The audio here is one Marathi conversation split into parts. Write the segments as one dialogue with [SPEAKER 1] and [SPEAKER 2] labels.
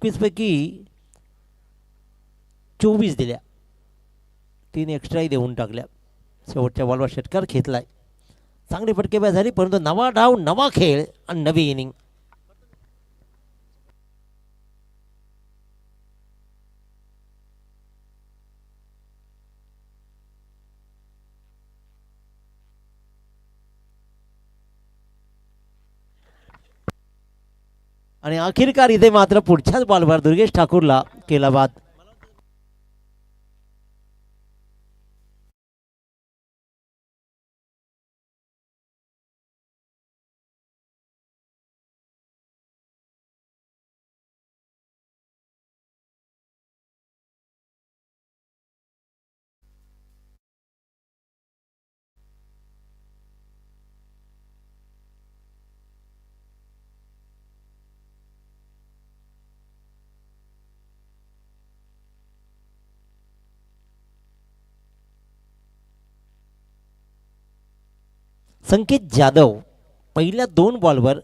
[SPEAKER 1] 21 पैकी 24 दिल्या, 3 एक्स्ट्राही देऊन टाकल्या. शेवटच्या बॉलवर षटकार घेतलाय. चांगली फटकेबाजी झाली, परंतु नवा डाव, नवा खेळ आणि नवी इनिंग. आणि अखेरकार इथे मात्र पुढच्याच बॉलवर दुर्गेश ठाकूरला केला बाद. संकेत जाधव पहिल्या 2 बॉलवर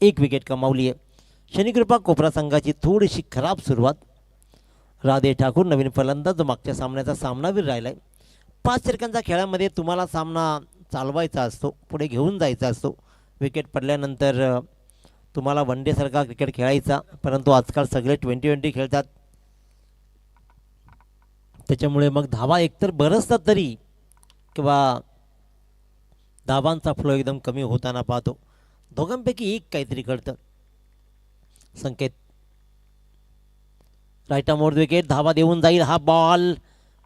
[SPEAKER 1] 1 विकेट कमावली आहे. शनिकृपा कोपरा संघाची थोडीशी खराब सुरुवात. राधे ठाकूर नवीन फलंदाज मागच्या सामन्याचा सामनावीर राहिलाय. 5 षटकांच्या खेळामध्ये तुम्हाला सामना चालवायचा असतो, पुढे घेऊन जायचा असतो. विकेट पडल्यानंतर तुम्हाला वन डे सारखा क्रिकेट खेळायचा, परंतु आजकाल सगळे 20-20 खेळतात. त्याच्यामुळे मग धावा एकतर बरसतात तरी किंवा धावांचा फ्लो एकदम कमी होताना पाहतो. दोघांपैकी एक काहीतरी घडतं. संकेत राईटा मोड विकेट, धावा देऊन जाईल हा बॉल.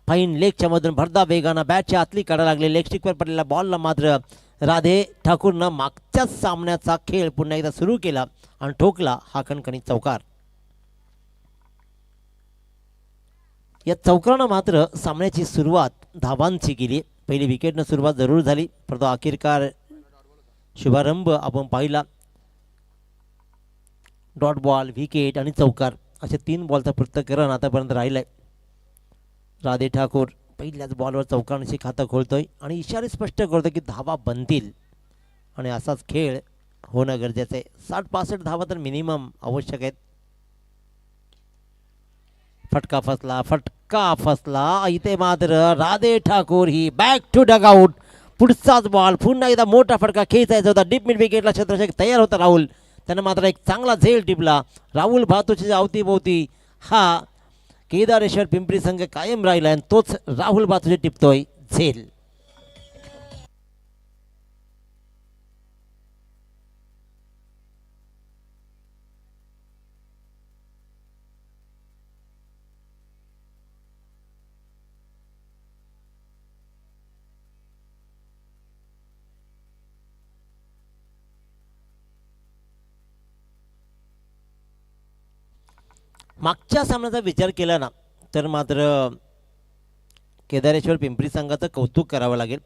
[SPEAKER 1] फाईन लेगच्या मधून भरदा वेगानं बॅटच्या आतली काढा लागले. लेग स्टिकवर पडलेल्या बॉलला मात्र राधे ठाकूरनं मागच्याच सामन्याचा खेळ पुन्हा एकदा सुरू केला आणि ठोकला हा खणखणीत चौकार. या चौकारानं मात्र सामन्याची सुरुवात धावांची केली. पहिली विकेटनं सुरुवात जरूर झाली, परंतु अखेरकार शुभारंभ आपण पाहिला. डॉट बॉल, विकेट आणि चौकार असे 3 बॉलचा पृथक्करण आतापर्यंत राहिलंय. राधे ठाकूर पहिल्याच बॉलवर चौकारांशी खातं खोलतोय आणि इशारे स्पष्ट करतो की धावा बनतील आणि असाच खेळ होणं गरजेचं आहे. 60-65 धावा तर मिनिमम आवश्यक आहेत. फटका फसला, फटका फसला. इथे मात्र राधे ठाकूर ही बॅक टू डगआउट. पुढचाच बॉल, पुन्हा एकदा मोठा फटका खेचायचा होता. डीप मिड विकेटला छत्रशेख तयार होता राहुल. त्यानं मात्र एक चांगला झेल टिपला. राहुल भातोच्या अवतीभोवती हा केदारेश्वर पिंपरी संघ कायम राहिला आणि तोच राहुल भातोचे टिपतोय झेल. मागच्या सामन्याचा विचार केला ना तर मात्र केदारेश्वर पिंपरी संघाचं कौतुक करावं लागेल.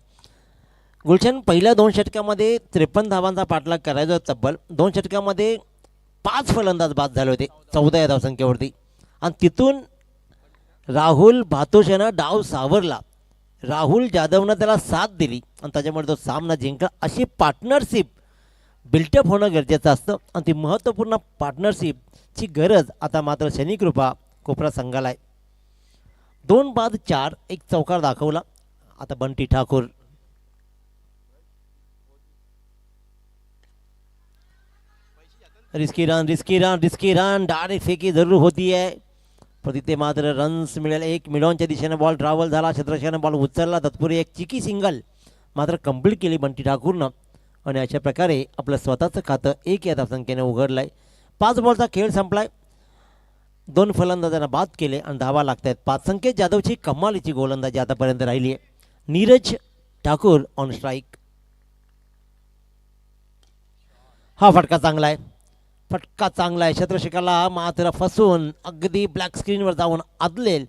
[SPEAKER 1] गुलशन पहिल्या 2 षटकामध्ये 53 धावांचा पाठलाग करायचा तब्बल. 2 षटकामध्ये 5 फलंदाज बाद झाले होते 14 या धावसंख्येवरती आणि तिथून राहुल भातोश यानं डाव सावरला. राहुल जाधवनं त्याला साथ दिली आणि त्याच्यामुळे तो सामना जिंकला. अशी पार्टनरशिप बिल्टअप होणं गरजेचं असतं आणि ती महत्त्वपूर्ण पार्टनरशिपची गरज आता मात्र शनिकृपा कोपरा संघाला आहे. 2 बाद 4, एक चौकार दाखवला. आता Bunty Thakur risky run, risky run, risky run. Direct फेकी जरूर होती आहे, पण तिथे मात्र रन्स मिळेल. 1 मिडॉनच्या दिशेने बॉल ट्रॅव्हल झाला. छत्रशेखरनं बॉल उचलला. तत्पूर्वी एक चिकी सिंगल मात्र कंप्लीट केली बंटी ठाकूरनं आणि अशा प्रकारे आपलं स्वतःचं खातं 1 या धावसंख्येने उघडलंय. 5 बॉलचा खेळ संपलाय. 2 फलंदाजांना बाद केले आणि धावा लागत आहेत 5. संकेत जाधवची कमालीची गोलंदाजी आतापर्यंत राहिली आहे. Neeraj Thakur on strike. हा फटका चांगला आहे, फटका चांगला आहे. छत्रशेखरला मात्र फसून अगदी ब्लॅक स्क्रीनवर जाऊन आदलेल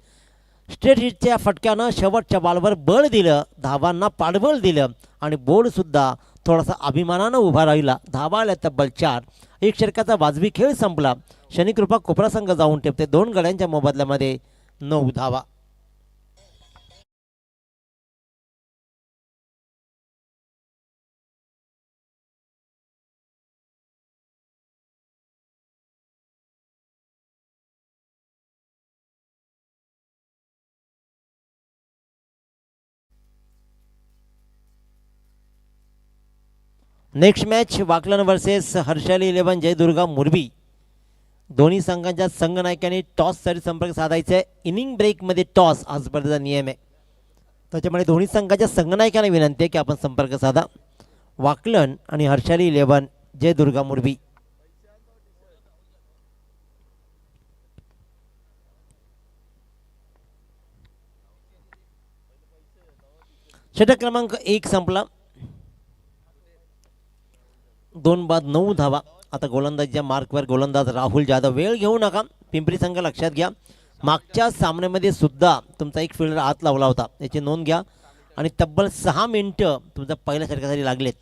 [SPEAKER 1] स्ट्रेट हिटच्या फटक्यानं शेवटच्या बॉलवर बळ दिलं, धावांना पाठबळ दिलं आणि बोर्डसुद्धा थोडासा अभिमानानं उभा राहिला. धावा आल्या तब्बल 4. 1 षटकाचा वाजवी खेळ संपला. शनिकृपा कोपरा संघ जाऊन टेपते 2 गड्यांच्या मोबदल्यामध्ये 9 धावा. Next match Wakalan versus Harshali 11 Jaidurga Murbi. दोन्ही संघांच्या संघनायकांनी टॉससाठी संपर्क साधायचा आहे. इनिंग ब्रेकमध्ये टॉस हा स्पर्धेचा नियम आहे. त्याच्यामुळे दोन्ही संघाच्या संघनायकांना विनंती आहे की आपण संपर्क साधा. वाकलन आणि हर्षाली 11 जयदुर्गा मुरबी. षटक क्रमांक 1 संपला. 2 बाद 9 धावा. आता गोलंदाजीच्या मार्कवर गोलंदाज राहुल जाधव. वेळ घेऊ नका, पिंपरी संघ लक्षात घ्या. मागच्या सामन्यामध्ये सुद्धा तुमचा एक फिल्डर हात लावला होता, याची नोंद घ्या. आणि तब्बल 6 मिनिटं तुमच्या पहिल्या षटकासाठी लागलेत.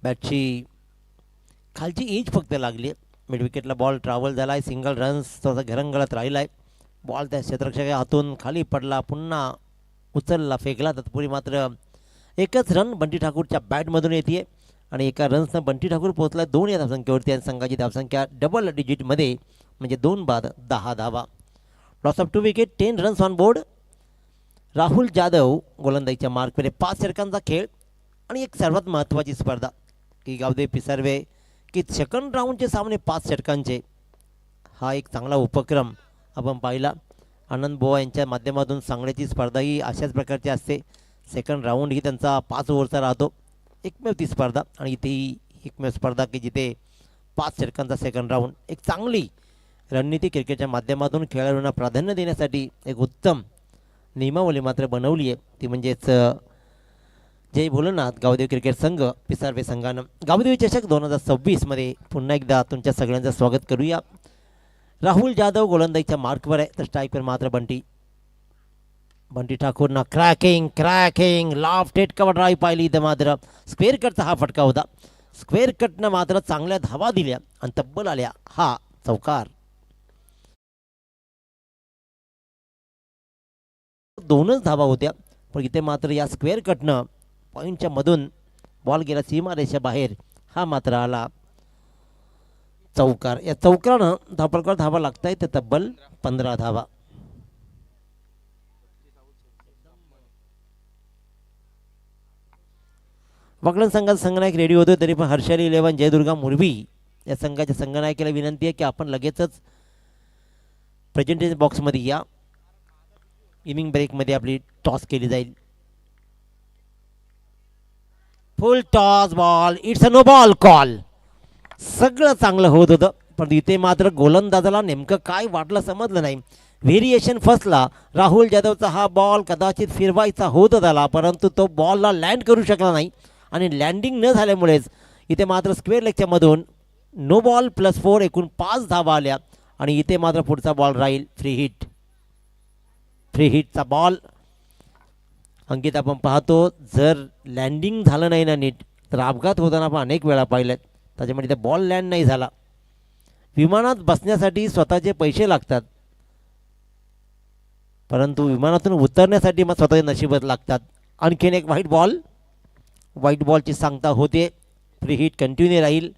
[SPEAKER 1] बॅटची खालची एज फक्त लागली. मिड विकेटला बॉल ट्रॅव्हल झाला आहे. सिंगल रन्स थोडासा घरंगळत राहिला आहे. बॉल त्या क्षेत्ररक्षकाच्या हातून खाली पडला, पुन्हा उचलला, फेकला. तत्पूर्वी मात्र एकच रन बंटी ठाकूरच्या बॅटमधून येते आणि एका रन्सनं बंटी ठाकूर पोहोचला 2 या धावसंख्येवरती. आणि संघाची धावसंख्या डबल डिजिटमध्ये म्हणजे 2 बाद 10 धावा. Loss of 2 wicket, 10 runs on board. Rahul Jadhav गोलंदाजीच्या मार्कमध्ये 5 षटकांचा खेळ आणि एक सर्वात महत्त्वाची स्पर्धा की गावदेव पिसारवे की सेकंड राऊंडचे सामने 5 षटकांचे. हा एक चांगला उपक्रम आपण पाहिला. आनंद बोआ यांच्या माध्यमातून सांगण्याची स्पर्धा ही अशाच प्रकारची असते. सेकंड राऊंड ही त्यांचा 5 ओव्हरचा राहतो. एकमेव ती स्पर्धा आणि इथेही एकमेव स्पर्धा की जिथे 5 षटकांचा सेकंड राऊंड. एक चांगली रणनीती क्रिकेटच्या माध्यमातून खेळाडूंना प्राधान्य देण्यासाठी एक उत्तम नियमावली मात्र बनवली आहे. ती म्हणजेच जय भोलेनाथ गावदेवी क्रिकेट संघ पिसारवे संघानं. गावदेवी चषक 2026मध्ये पुन्हा एकदा तुमच्या सगळ्यांचं स्वागत करूया. राहुल जाधव गोलंदाजीच्या मार्कवर आहे, तर स्ट्राईकवर मात्र बंटी ठाकूरनं cracking loft hit cover drive पाहिली. इथं मात्र स्क्वेअर कटचा हा फटका होता. स्क्वेअर कटनं मात्र चांगल्या धावा दिल्या आणि तब्बल आल्या हा चौकार. 2च धावा होत्या, पण इथे मात्र या स्क्वेअर कटनं पॉईंटच्या मधून बॉल गेला सीमारेषा बाहेर. हा मात्र आला चौकार. या चौकारानं धावपळकर धावा लागत आहेत, ते तब्बल 15 धावा. वाकलन संघाचा संघनायक रेडी होतो, तरी पण हर्षाली 11 जयदुर्गा मुरबी या संघाच्या संघनायकाला विनंती आहे की आपण लगेचच प्रेझेंटेशन बॉक्समध्ये या. इनिंग ब्रेकमध्ये आपली टॉस केली जाईल. Full toss ball, it's a no ball call. सगळं चांगलं होत होतं, पण इथे मात्र गोलंदाजाला नेमकं काय वाटलं समजलं नाही. व्हेरिएशन फसला. राहुल जाधवचा हा बॉल कदाचित फिरवायचा होत झाला, परंतु तो बॉलला लँड करू शकला नाही आणि लँडिंग न झाल्यामुळेच इथे मात्र स्क्वेअर लेगच्या मधून नो बॉल +4 एकूण 5 धावा आल्या. आणि इथे मात्र पुढचा बॉल राहील फ्री हिटचा बॉल. अंकित आपण पाहतो, जर लँडिंग झालं नाही ना नीट तर अपघात होताना आपण अनेक वेळा पाहिलेत. त्याच्यामुळे इथे बॉल लँड नाही झाला. विमानात बसण्यासाठी स्वतःचे पैसे लागतात, परंतु विमानातून उतरण्यासाठी मग स्वतःचे नशीबच लागतात. आणखीन एक व्हाईट बॉलची सांगता होते. फ्री हिट कंटिन्यू राहील,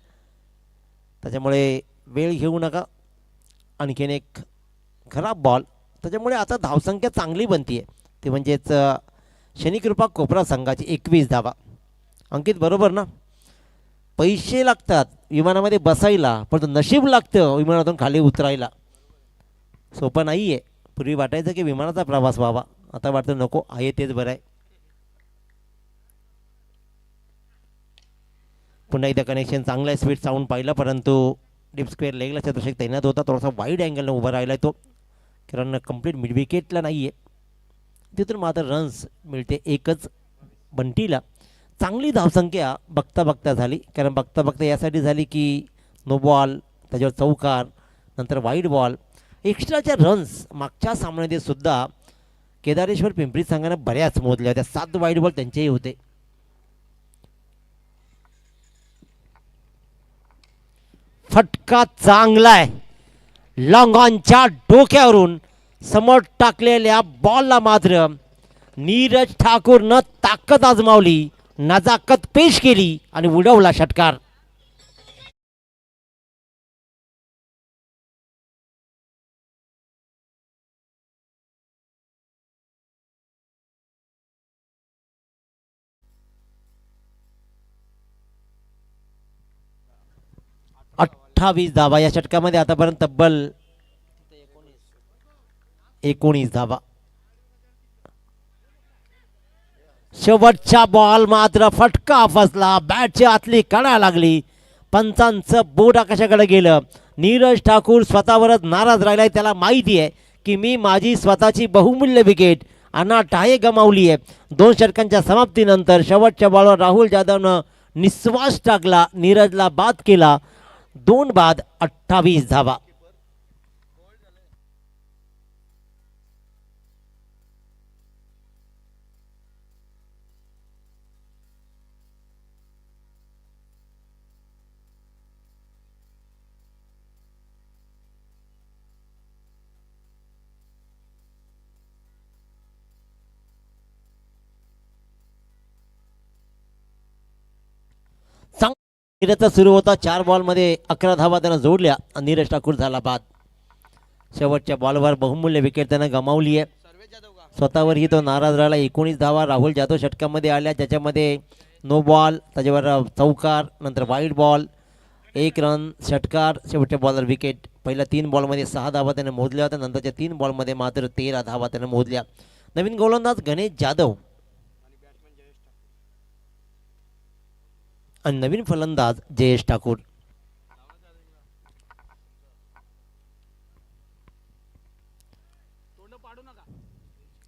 [SPEAKER 1] त्याच्यामुळे वेळ घेऊ नका. आणखीन एक खराब बॉल, त्याच्यामुळे आता धावसंख्या चांगली बनती आहे. ते म्हणजेच शनिकृपा कोपरा संघाची 21 धावा. अंकित बरोबर ना? पैसे लागतात विमानामध्ये बसायला, पण नशीब लागतं विमानातून खाली उतरायला. सोपं नाही आहे. पूर्वी वाटायचं की विमानाचा प्रवास व्हावा, आता वाटतं नको आहे तेच बरं आहे. पुन्हा एकदा कनेक्शन चांगलं आहे. स्पीड साऊंड पाहिलं, परंतु डीप स्क्वेअर लेगला क्षेत्ररक्षक तैनात होता. थोडासा वाईड अँगलनं उभा राहिला तो, कारण कंप्लीट मिड विकेटला नाही आहे. तिथून मात्र रन्स मिळते एकच बंटीला. चांगली धावसंख्या बघता झाली, कारण बघता यासाठी झाली की नो बॉल, त्याच्यावर चौकार, नंतर वाईड बॉल. एक्स्ट्राच्या रन्स मागच्या सामन्यामध्ये सुद्धा केदारेश्वर पिंपरी संघानं बऱ्याच मोजल्या होत्या. 7 वाईड बॉल त्यांचेही होते. फटका चांगला आहे. लॉंग ऑनच्या डोक्यावरून समोर टाकलेल्या बॉलला मात्र नीरज ठाकूरनं ताकद आजमावली, नजाकत पेश केली आणि उडवला षटकार. 28 धावा. या षटकामध्ये आतापर्यंत तब्बल 19 धावा. शेवटचा बॉल मात्र फटका फसला, बॅटची आतली कडा लागली, पंचांचं बोट आकाशाकडे गेलं. नीरज ठाकूर स्वतःवरच नाराज राहिलाय. त्याला माहिती आहे की मी माझी स्वतःची बहुमूल्य विकेट अनाठाये गमावली आहे. 2 षटकांच्या समाप्तीनंतर शेवटच्या बॉलवर राहुल जाधवनं निश्वास टाकला, नीरजला बाद केला. 2 बाद 28 धावा. सुरू होता 4 बॉलमध्ये 11 धावा त्यानं जोडल्या. नीरज ठाकूर झाला बाद. शेवटच्या बॉलवर बहुमूल्य विकेट त्यानं गमावली आहे. स्वतःवरही तो नाराज राहिला. 19 धावा राहुल जाधव षटकामध्ये आल्या, ज्याच्यामध्ये नो बॉल, त्याच्यावर चौकार, नंतर वाईड बॉल, 1 रन, षटकार, शेवटच्या बॉलवर विकेट. पहिल्या 3 बॉलमध्ये 6 धावा त्याने मोजल्या होत्या, नंतरच्या 3 बॉलमध्ये मात्र 13 धावा त्याने मोजल्या. नवीन गोलंदाज गणेश जाधव आणि नवीन फलंदाज जयेश ठाकूर.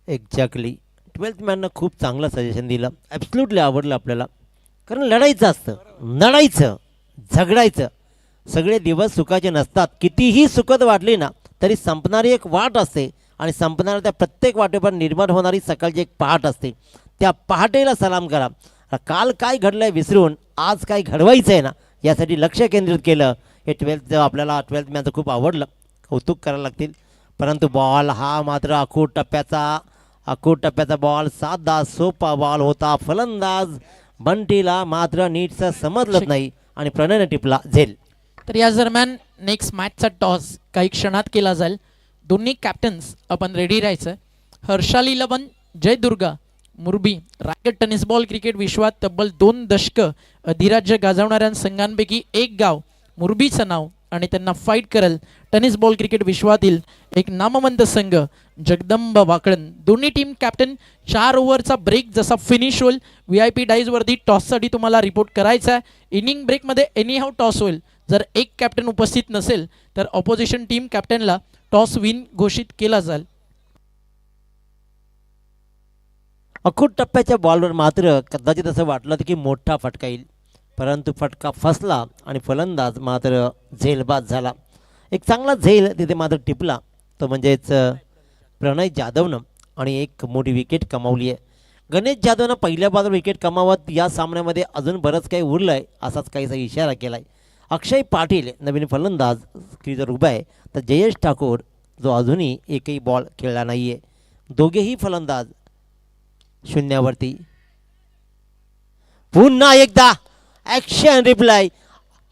[SPEAKER 1] एक्झॅक्टली 12th मॅननं खूप चांगलं सजेशन दिलं. ॲब्सल्युटली आवडलं आपल्याला. कारण लढायचं असतं, लढायचं, झगडायचं. सगळे दिवस सुखाचे नसतात. कितीही सुखद वाटली ना तरी संपणारी एक वाट असते, आणि संपणाऱ्या त्या प्रत्येक वाटेवर निर्माण होणारी सकाळची एक पहाट असते. त्या पहाटेला सलाम करा. काल काय घडलंय विसरून आज काय घडवायचं आहे ना, यासाठी लक्ष केंद्रित केलं. हे 12th मॅनचं खूप आवडलं, कौतुक करायला लागतील. परंतु बॉल हा मात्र अखूट टप्प्याचा बॉल, साधा सोपा बॉल होता. फलंदाज बंटीला मात्र नीटचं समजलं नाही आणि प्रणयने टिपला झेल.
[SPEAKER 2] तर या दरम्यान नेक्स्ट मॅचचा टॉस काही क्षणात केला जाईल. दोन्ही कॅप्टन्स आपण रेडी राहायचं. Harshal 11 Jaidurga Murbi Raigad tennis ball cricket विश्वात तब्बल 2 दशकं अधिराज्य गाजवणाऱ्या संघांपैकी एक गाव मुरबीचं नाव आणि त्यांना फाईट करेल टेनिस बॉल क्रिकेट विश्वातील एक नामवंत संघ जगदंब वाकळण. दोन्ही टीम कॅप्टन 4 ओव्हरचा ब्रेक जसा फिनिश होईल VIP डाईजवरती टॉससाठी तुम्हाला रिपोर्ट करायचा आहे. इनिंग ब्रेकमध्ये एनी हाऊ टॉस होईल. जर एक कॅप्टन उपस्थित नसेल तर ऑपोजिशन टीम कॅप्टनला टॉस विन घोषित केला जाईल.
[SPEAKER 1] अखूट टप्प्याच्या बॉलवर मात्र कदाचित असं वाटलं की मोठा फटका येईल, परंतु फटका फसला आणि फलंदाज मात्र झेलबाद झाला. एक चांगला झेल तिथे मात्र टिपला, तो म्हणजेच प्रणय जाधवनं, आणि एक मोठी विकेट कमावली आहे. गणेश जाधवनं पहिल्या बॉलवर विकेट कमावत या सामन्यामध्ये अजून बरंच काही उरलं आहे असाच काहीसा इशारा केला आहे. अक्षय पाटील नवीन फलंदाज क्रीजवर उभा आहे, तर जयेश ठाकूर जो अजूनही एकही बॉल खेळला नाही आहे. दोघेही फलंदाज शून्यावरती. पुन्हा एकदा ॲक्शन रिप्लाय.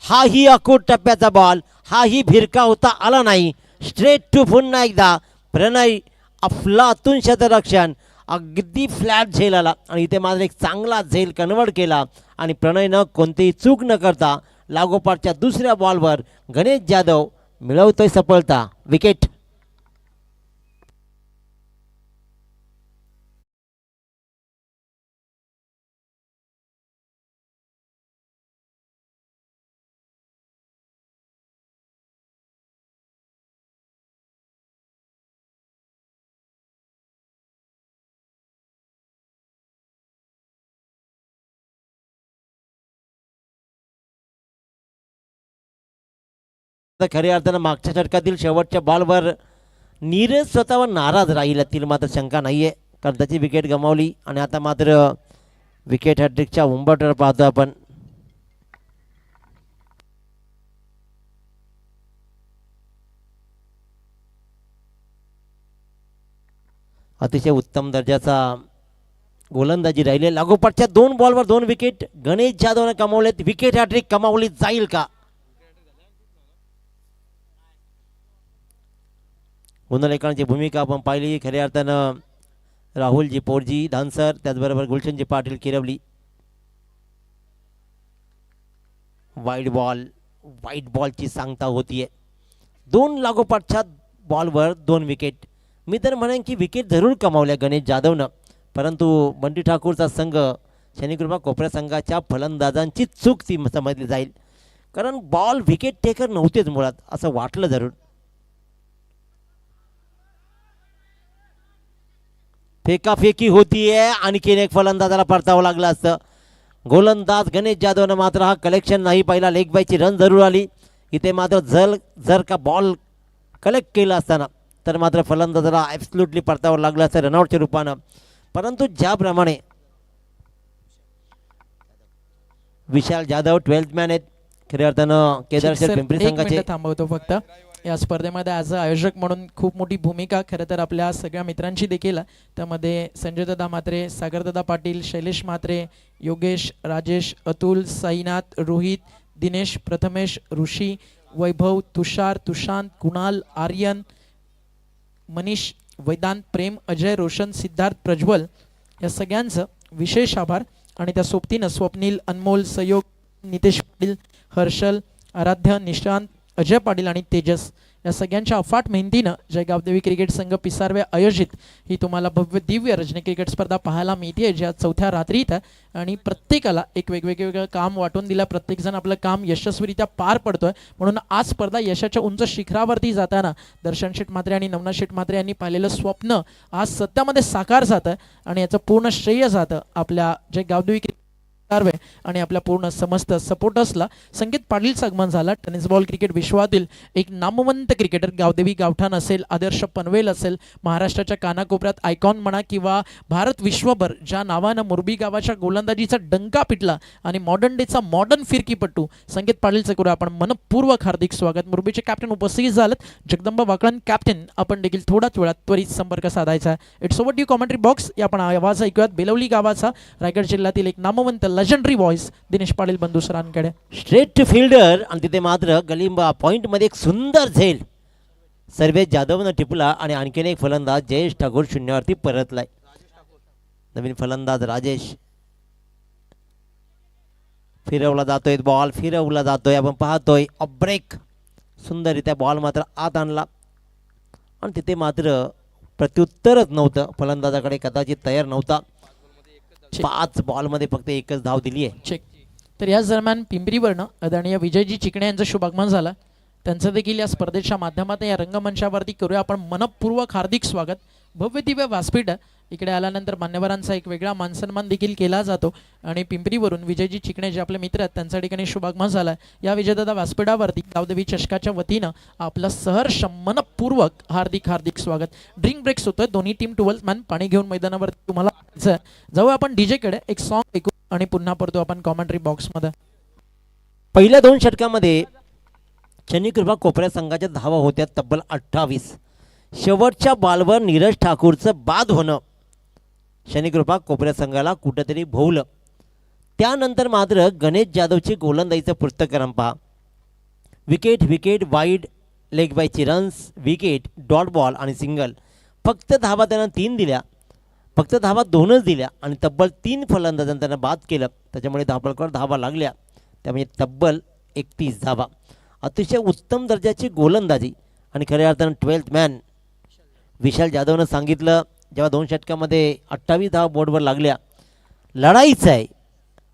[SPEAKER 1] हाही अखूट टप्प्याचा बॉल, हाही भिरकावता आला नाही. स्ट्रेट टू पुन्हा एकदा प्रणय अफलातून शतरक्षण. अगदी फ्लॅट झेल आला आणि इथे मात्र एक चांगला झेल कन्वर्ट केला आणि प्रणयनं कोणतीही चूक न करता लागोपाठच्या दुसऱ्या बॉलवर गणेश जाधव मिळवतोय सफलता. विकेट. खऱ्या अर्थानं मागच्या षटकातील शेवटच्या बॉलवर नीरज स्वतःवर नाराज राहील यातील मात्र शंका नाही आहे, कारण त्याची विकेट गमावली आणि आता मात्र विकेट हॅट्रिकच्या उंबरठ्यावर पाहतो आपण. अतिशय उत्तम दर्जाचा गोलंदाजी राहिले. लागोपाठच्या 2 बॉलवर 2 विकेट गणेश जाधवने कमावलेत. विकेट हॅट्रिक कमावली जाईल का? गुणलेखनाची भूमिका आपण पाहिली. खऱ्या अर्थानं राहुलजी पोरजी धानसर, त्याचबरोबर गुलशनजी पाटील किरवली. वाईड बॉल, व्हाईट बॉलची सांगता होतीये. 2 लागोपाठच्या बॉलवर 2 विकेट. मी तर म्हणेन की विकेट जरूर कमावल्या गणेश जाधवनं, परंतु बंटी ठाकूरचा संघ शनिकृपा कोपऱ्या संघाच्या फलंदाजांची चूक ती समजली जाईल, कारण बॉल विकेट टेकर नव्हतेच मुळात असं वाटलं जरूर. फेकाफेकी होतीये, आणखीन एक फलंदाजाला परतावं लागलं असतं. गोलंदाज गणेश जाधवनं मात्र हा कलेक्शन नाही पाहिला. लेग बायची रन जरूर आली इथे मात्र. जर का बॉल कलेक्ट केला असताना तर मात्र फलंदाजाला ॲब्सल्युटली परतावं लागलं असतं रनआउटच्या रूपानं. परंतु ज्याप्रमाणे विशाल जाधव 12th मॅन आहेत खऱ्या अर्थानं केदारेश्वर पिंपरी संघाचे.
[SPEAKER 2] थांबवतो फक्त. या स्पर्धेमध्ये ॲज अ आयोजक म्हणून खूप मोठी भूमिका खरं तर आपल्या सगळ्या मित्रांची देखील आहे. त्यामध्ये संजयदादा म्हात्रे, सागरदादा पाटील, शैलेश म्हात्रे, योगेश, राजेश, अतुल, साईनाथ, रोहित, दिनेश, प्रथमेश, ऋषी, वैभव, तुषार, तुशांत, कुणाल, आर्यन, मनीष, वेदांत, प्रेम, अजय, रोशन, सिद्धार्थ, प्रज्वल या सगळ्यांचं विशेष आभार. आणि त्या सोबतीनं स्वप्नील, अनमोल, सहयोग, नितेश पाटील, हर्षल, आराध्य, निशांत, अजय पाटील आणि तेजस या सगळ्यांच्या अफाट मेहनतीनं जयगाव देवी क्रिकेट संघ पिसारवे आयोजित ही तुम्हाला भव्य दिव्य रजनी क्रिकेट स्पर्धा पाहायला मिळते, ज्या 4थ्या रात्रीत आहे. आणि प्रत्येकाला एक वेगवेगळं काम वाटून दिलं. प्रत्येकजण आपलं काम यशस्वीरित्या पार पडतोय. म्हणून आज स्पर्धा यशाच्या उंच शिखरावरती जाताना दर्शन शेठ म्हात्रे आणि नवनाथ शेठ म्हात्रे यांनी पाहिलेलं स्वप्न आज सत्यामध्ये साकार जातं. आणि याचं पूर्ण श्रेय जातं आपल्या जयगाव देवी आणि आपल्या पूर्ण समस्त सपोर्टर्सला. संकेत पाटीलचं आगमन झालं. टेनिस बॉल क्रिकेट विश्वातील एक नामवंत क्रिकेटर गावदेवी गावठाण असेल, आदर्श पनवेल असेल, महाराष्ट्राच्या कानाकोपऱ्यात आयकॉन म्हणा किंवा भारत विश्वभर ज्या नावानं मुरबी गावाच्या गोलंदाजीचा डंका पिटला आणि मॉडर्न डेचा मॉडर्न फिरकीपट्टू संकेत पाटीलचं करू आपण मनपूर्वक हार्दिक स्वागत. मुरबीचे कॅप्टन उपस्थित झालेत. जगदंबा वाकळण कॅप्टन आपण देखील थोड्याच वेळात त्वरित संपर्क साधायचा आहे. It's over to commentary box. या आपण आवाज ऐकूयात बेलवली गावाचा, रायगड जिल्ह्यातील एक नामवंत लेजेंडरी व्हॉइस दिनेश पाटील बंधू सरांकडे.
[SPEAKER 1] स्ट्रेट टू फिल्डर आणि तिथे मात्र गलिंबा पॉइंटमध्ये एक सुंदर झेल सर्वेश जाधवनं टिपला आणि आणखीन एक फलंदाज जयेश ठाकूर शून्यावरती परतलाय. नवीन फलंदाज राजेश. फिरवला जातोय बॉल, फिरवला जातोय. आपण पाहतोय ब्रेक सुंदररित्या बॉल मात्र आत आणला आणि तिथे मात्र प्रत्युत्तरच नव्हतं. फलंदाजाकडे कदाचित तयार नव्हता. 5 बॉलमध्ये फक्त एकच धाव दिली आहे.
[SPEAKER 2] चेक. तर याच दरम्यान पिंपरीवरनं आदरणीय विजयजी चिकणे यांचं शुभागमन झालं. त्यांचं देखील या स्पर्धेच्या माध्यमातून या रंगमंचावरती करूया आपण मनपूर्वक हार्दिक स्वागत. भव्य दिव्य व्यासपीठ इकडे आल्यानंतर मान्यवरांचा एक वेगळा मानसन्मान देखील केला जातो. आणि पिंपरीवरून विजयजी चिकणे जे आपले मित्र आहेत त्यांच्या ठिकाणी शुभागमन झालं. या विजयदादा व्यासपीठावरती गावदेवी चषकाच्या वतीनं आपलं सहर्ष मनपूर्वक हार्दिक हार्दिक स्वागत. ड्रिंक ब्रेक्स होतोय. दोन्ही टीम 12th मॅन पाणी घेऊन मैदानावरती तुम्हाला जाऊ आपण डीजेकडे. एक सॉन्ग ऐकू आणि पुन्हा परतो आपण कॉमेंट्री बॉक्समध्ये.
[SPEAKER 1] पहिल्या 2 षटकामध्ये शनिकृपा कोपऱ्या संघाच्या धावा होत्या तब्बल 28. शेवटच्या बॉलवर नीरज ठाकूरचं बाद होणं शनिकृपा कोपऱ्या संघाला कुठंतरी भोवलं. त्यानंतर मात्र गणेश जाधवची गोलंदाजीचं पृथक्करण पहा. विकेट विकेट वाईड, लेग बायची रन्स, विकेट, डॉट बॉल आणि सिंगल. फक्त धावा त्यांना 3 दिल्या, फक्त धावा 2च दिल्या आणि तब्बल 3 फलंदाजांना त्यांना बाद केलं. त्याच्यामुळे धावफलकावर धावा लागल्या. त्यामुळे तब्बल 31 धावा. अतिशय उत्तम दर्जाची गोलंदाजी आणि खऱ्या अर्थानं 12th मॅन विशाल जाधवनं सांगितलं जेव्हा 2 षटकामध्ये 28 धावा बोर्डवर लागल्या. लढाईचं आहे.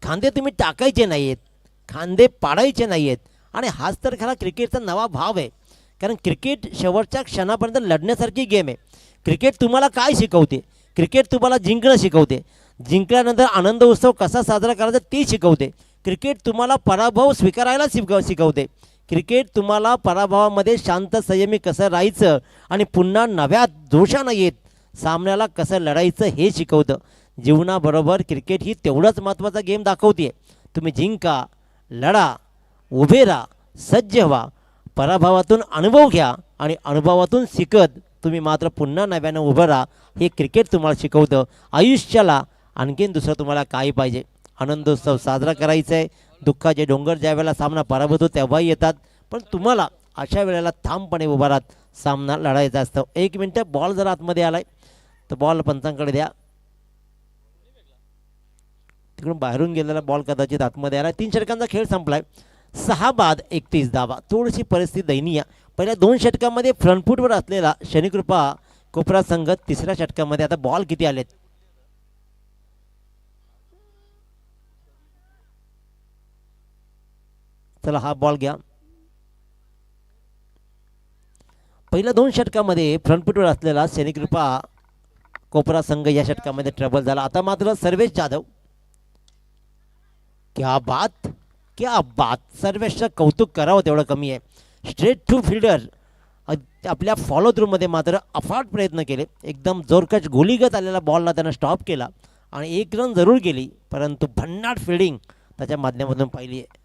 [SPEAKER 1] खांदे तुम्ही टाकायचे नाही आहेत, खांदे पाडायचे नाही आहेत. आणि हाच तर खरा क्रिकेटचा नवा भाव आहे. कारण क्रिकेट शेवटच्या क्षणापर्यंत लढण्यासारखी गेम आहे. क्रिकेट तुम्हाला काय शिकवते? क्रिकेट तुम्हाला जिंकणं शिकवते. जिंकल्यानंतर आनंद उत्सव कसा साजरा करायचा ते शिकवते. क्रिकेट तुम्हाला पराभव स्वीकारायला शिकवते. क्रिकेट तुम्हाला पराभवामध्ये शांत संयमी कसं राहायचं आणि पुन्हा नव्या जोशानं येत सामन्याला कसं लढायचं हे शिकवतं. जीवनाबरोबर क्रिकेट ही तेवढाच महत्त्वाचा गेम दाखवते. तुम्ही जिंका, लढा, उभे राहा, सज्ज व्हा, पराभवातून अनुभव घ्या आणि अनुभवातून शिकत तुम्ही मात्र पुन्हा नव्यानं उभं राहा. हे क्रिकेट तुम्हाला शिकवतं. आयुष्याला आणखीन दुसरं तुम्हाला काय पाहिजे? आनंदोत्सव साजरा करायचा आहे. दुःखाचे डोंगर ज्या वेळेला सामना पराभूत होतो तेव्हाही येतात, पण तुम्हाला अशा वेळेला ठामपणे उभा राहत सामना लढायचा असतो. 1 मिनटं. बॉल जर आतमध्ये आलाय तर बॉल पंचांकडे द्या. तिकडून बाहेरून गेलेला बॉल कदाचित आतमध्ये आला. 3 षटकांचा खेळ संपलाय. 6 बाद 31 धावा. थोडीशी परिस्थिती दयनीय. पहिल्या 2 षटकामध्ये फ्रंटफूटवर असलेला शनिकृपा कोपरा संघ तिसऱ्या षटकामध्ये आता बॉल किती आलेत? चला हा बॉल घ्या. पहिल्या 2 षटकामध्ये फ्रंटफूटवर असलेला शनिकृपा कोपरा संघ या षटकामध्ये ट्रबल झाला. आता मात्र सर्वेश जाधव, क्या बात क्या बात, सर्वेशचं कौतुक करावं तेवढं कमी आहे. स्ट्रेट टू फिल्डर आपल्या फॉलो थ्रूमध्ये मात्र अफाट प्रयत्न केले. एकदम जोरकच गोलीगत आलेला बॉलला त्यानं स्टॉप केला आणि 1 रन जरूर गेली, परंतु भन्नाट फिल्डिंग त्याच्या माध्यमातून पाहिली आहे.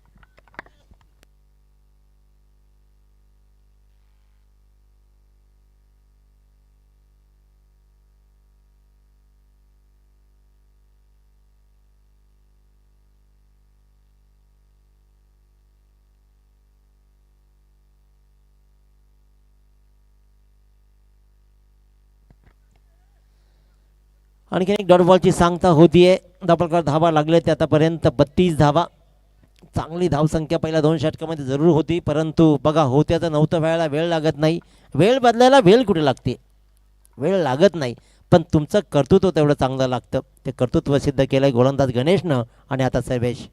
[SPEAKER 1] आणखीन एक डॉट बॉलची सांगता होतीये. धापलकर धावा लागले ते आतापर्यंत 32 धावा. चांगली धावसंख्या पहिल्या 2 षटकामध्ये जरूर होती, परंतु बघा होत्याचं नव्हतं व्हायला वेळ लागत नाही. वेळ बदलायला वेळ कुठे लागते? वेळ लागत नाही, पण तुमचं कर्तृत्व तेवढं चांगलं लागतं. ते कर्तृत्व सिद्ध केलंय गोलंदाज गणेशनं. आणि आता सर्वेश,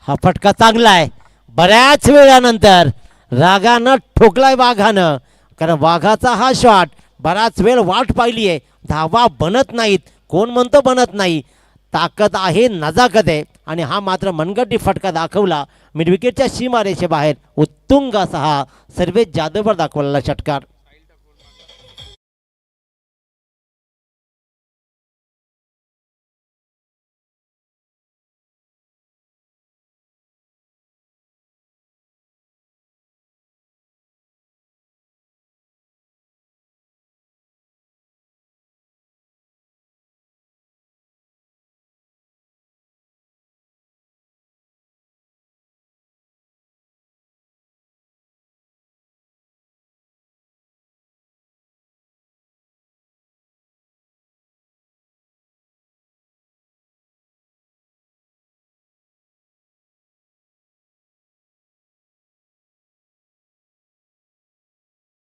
[SPEAKER 1] हा फटका चांगला आहे. बऱ्याच वेळानंतर रागानं ठोकलाय वाघानं, कारण वाघाचा हा शॉट बराच वेळ वाट पाहिली आहे. धावा बनत नाहीत. कोण म्हणतो बनत नाही? ताकद आहे, नजाकत आहे. आणि हा मात्र मनगटी फटका दाखवला मिडविकेटच्या सीमारेषेबाहेर. उत्तुंग असा हा सर्वेश जाधववर दाखवलेला षटकार.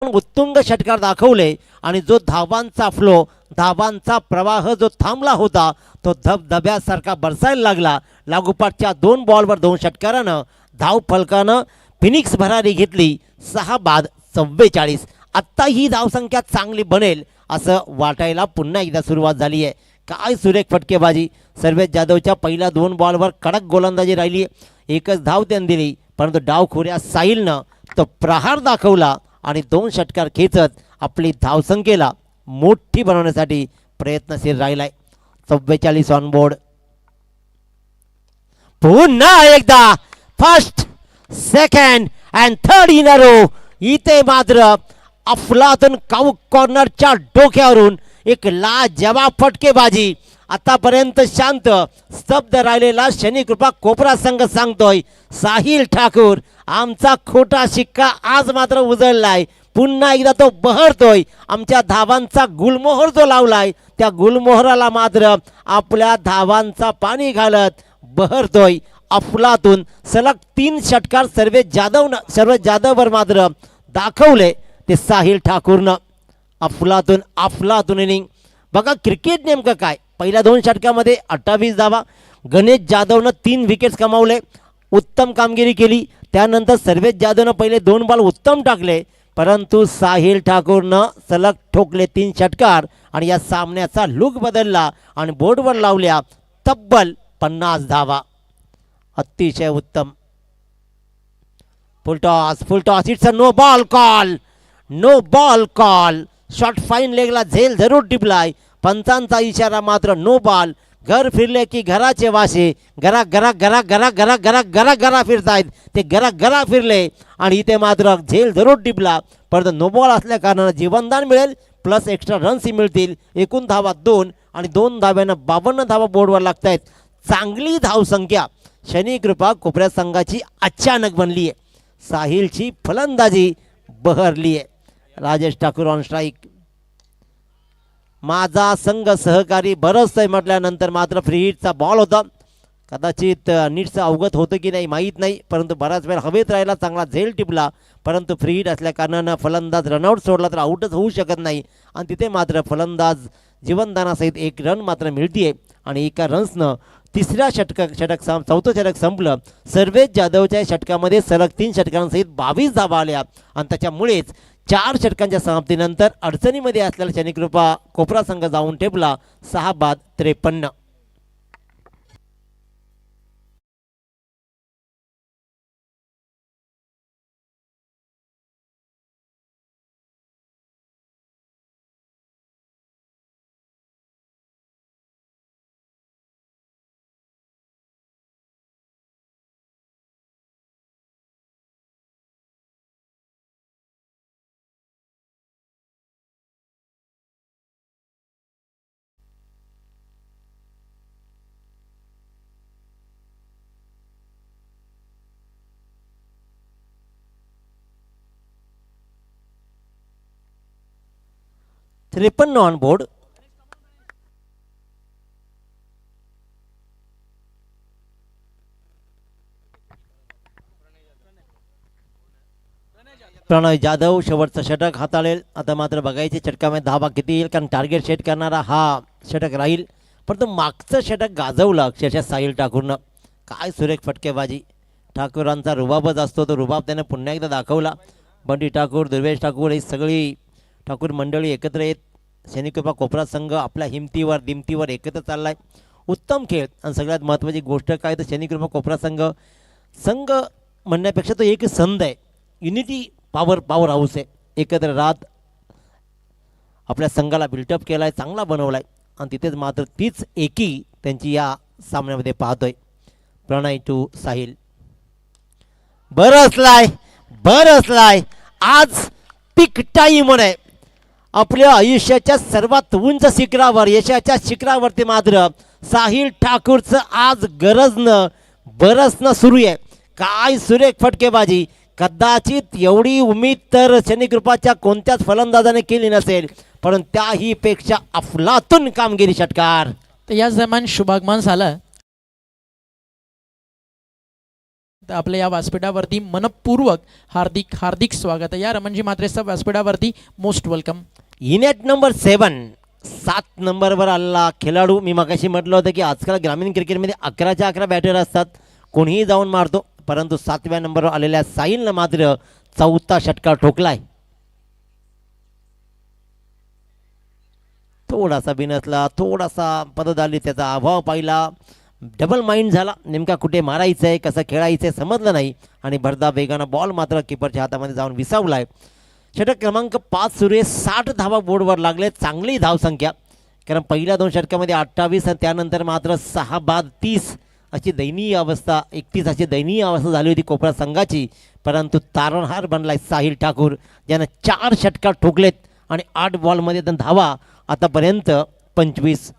[SPEAKER 1] उत्तुंग षटकार दाखवले आणि जो धावांचा फ्लो, धावांचा प्रवाह जो थांबला होता तो धबधब्यासारखा बरसायला लागला. लागोपाठच्या 2 बॉलवर 2 षटकारानं धाव फलकानं फिनिक्स भरारी घेतली. 6 बाद 44. आत्ता ही धावसंख्या चांगली बनेल असं वाटायला पुन्हा एकदा सुरुवात झाली आहे. काय सुरेख फटकेबाजी. सर्वेश जाधवच्या पहिल्या 2 बॉलवर कडक गोलंदाजी राहिली. एकच धाव त्यानं दिली, परंतु डावखोऱ्या साहिलनं तो प्रहार दाखवला आणि 2 षटकार खेचत आपली धावसंख्येला मोठी बनवण्यासाठी प्रयत्नशील राहिलाय. 44 ऑन बोर्ड. पुन्हा एकदा first, second and third in a row. इथे मात्र अफलातून काऊक कॉर्नरच्या डोक्यावरून एक लाजवाब फटकेबाजी. आतापर्यंत शांत स्तब्ध राहिलेला शनिकृपा कोपरा संघ सांगतोय, साहिल ठाकूर आमचा खोटा शिक्का आज मात्र उजळलाय. पुन्हा एकदा तो बहरतोय. आमच्या धावांचा गुलमोहर जो लावलाय त्या गुलमोहराला मात्र आपल्या धावांचा पाणी घालत बहरतोय. अफलातून सलग 3 षटकार सर्वेश जाधववर मात्र दाखवले ते साहिल ठाकूरनं. अफलातून इनिंग. बघा क्रिकेट नेमकं काय. पहिल्या 2 षटकामध्ये 28 धावा. गणेश जाधवनं 3 विकेट्स कमावले, उत्तम कामगिरी केली. त्यानंतर सर्वेश जाधवनं पहिले 2 बॉल उत्तम टाकले, परंतु साहिल ठाकूरनं सलग ठोकले 3 षटकार आणि या सामन्याचा लुक बदलला आणि बोर्डवर लावल्या तब्बल 50 धावा. अतिशय उत्तम. Full toss it's a no ball call. Shot fine लेगला झेल जरूर टिपलाय. पंचांचा इशारा मात्र नो बॉल. घर फिरले की घराचे वासे गरा गरा गरा गरा गरा गरा गरा गरा फिरतायत. ते गरा गरा फिरले आणि इथे मात्र झेल जरूर टिपला, परंतु नो बॉल असल्या कारणानं जीवनदान मिळेल, प्लस एक्स्ट्रा रन्सही मिळतील. एकूण धावा 2 आणि 2 धाव्यानं 52 धावा बोर्डवर लागत आहेत. चांगली धावसंख्या शनिकृपा कोपऱ्या संघाची अचानक बनली आहे. साहिलची फलंदाजी बहरली आहे. Rajesh Thakur on strike. माझा संघ सहकारी बरंचसं म्हटल्यानंतर मात्र फ्री हिटचा बॉल होता. कदाचित नीटचं अवगत होतं की नाही माहीत नाही, परंतु बराच वेळ हवेत राहिला, चांगला झेल टिपला, परंतु फ्री हिट असल्या कारणानं फलंदाज रनआउट सोडला तर आऊटच होऊ शकत नाही. आणि तिथे मात्र फलंदाज जीवनदानासहित एक रन मात्र मिळते आणि एका रन्सनं तिसऱ्या चौथं षटक संपलं. सर्वेश जाधवच्या षटकामध्ये सलग 3 षटकांसहित 22 धावा आल्या आणि त्याच्यामुळेच 4 षटकांच्या समाप्तीनंतर अडचणीमध्ये असलेला शनिकृपा कोपरा संघ जाऊन टेपला 6 बाद 53. त्रेपन्न ऑन बोर्ड. प्रणय जाधव शेवटचं षटक हाताळेल. आता मात्र बघायचे षटकामध्ये धावा किती येईल, कारण टार्गेट सेट करणारा हा षटक राहील. परंतु मागचं षटक गाजवलं अक्षरशः साहिल ठाकूरनं. काय सुरेख फटकेबाजी. ठाकूरांचा रुबाबच असतो, तो रुबाब त्याने पुन्हा एकदा दाखवला. बंटी ठाकूर, दुर्वेश ठाकूर ही सगळी ठाकूर मंडळी एकत्र येत शनिकृपा कोपरा संघ आपल्या हिमतीवर दिमतीवर एकत्र चाललाय. उत्तम खेळ. आणि सगळ्यात महत्त्वाची गोष्ट काय तर शनिकृपा कोपरा संघ म्हणण्यापेक्षा तो एक संध आहे. युनिटी पॉवर हाऊस आहे. एकत्र राहत आपल्या संघाला बिल्टअप केला आहे, चांगला बनवला आहे आणि तिथेच मात्र तीच एकी त्यांची या सामन्यामध्ये पाहतोय. प्रणय टू साहिल. बरसलाय आज पीक टाईम आहे. आपल्या आयुष्याच्या सर्वात उंच शिखरावर, यशाच्या शिखरावरती मात्र साहिल ठाकूरचं आज गरजनं बरसणं सुरू आहे. काय सुरेख फटकेबाजी. कदाचित एवढी उम्मीद तर शनिकृपाच्या कोणत्याच फलंदाजाने केली नसेल, परंतु त्याही पेक्षा अफलातून कामगिरी षटकार.
[SPEAKER 2] तर या दरम्यान शुभागमन झालं. तर आपल्या या व्यासपीठावरती मनपूर्वक हार्दिक हार्दिक स्वागत आहे. या रमणजी मात्रेचा व्यासपीठावरती मोस्ट वेलकम.
[SPEAKER 1] युनिट नंबर 7 नंबरवर आलेला खेळाडू. मी मगाशी म्हटलं होतं की आजकाल ग्रामीण क्रिकेटमध्ये 11च्या 11 बॅटर असतात, कोणीही जाऊन मारतो, परंतु 7व्या नंबरवर आलेल्या साहिलनं मात्र 4था षटकार ठोकलाय. थोडासा बिनसला, थोडासा पददाली, त्याचा अभाव पाहिला, डबल माइंड झाला. नेमका कुठे मारायचं आहे, कसं खेळायचं आहे समजलं नाही आणि भरदा वेगानं बॉल मात्र किपरच्या हातामध्ये जाऊन विसावलाय. षटक क्रमांक 5 सुरू आहे. 60 धावा बोर्डवर लागले. चांगली धावसंख्या, कारण पहिल्या 2 षटकामध्ये 28 आणि त्यानंतर मात्र 6 बाद 30 अशी दयनीय अवस्था, 31 अशी दयनीय अवस्था झाली होती कोपरा संघाची. परंतु तारणहार बनलाय साहिल ठाकूर, ज्यानं 4 षटकार ठोकलेत आणि 8 बॉलमध्ये धावा आतापर्यंत 25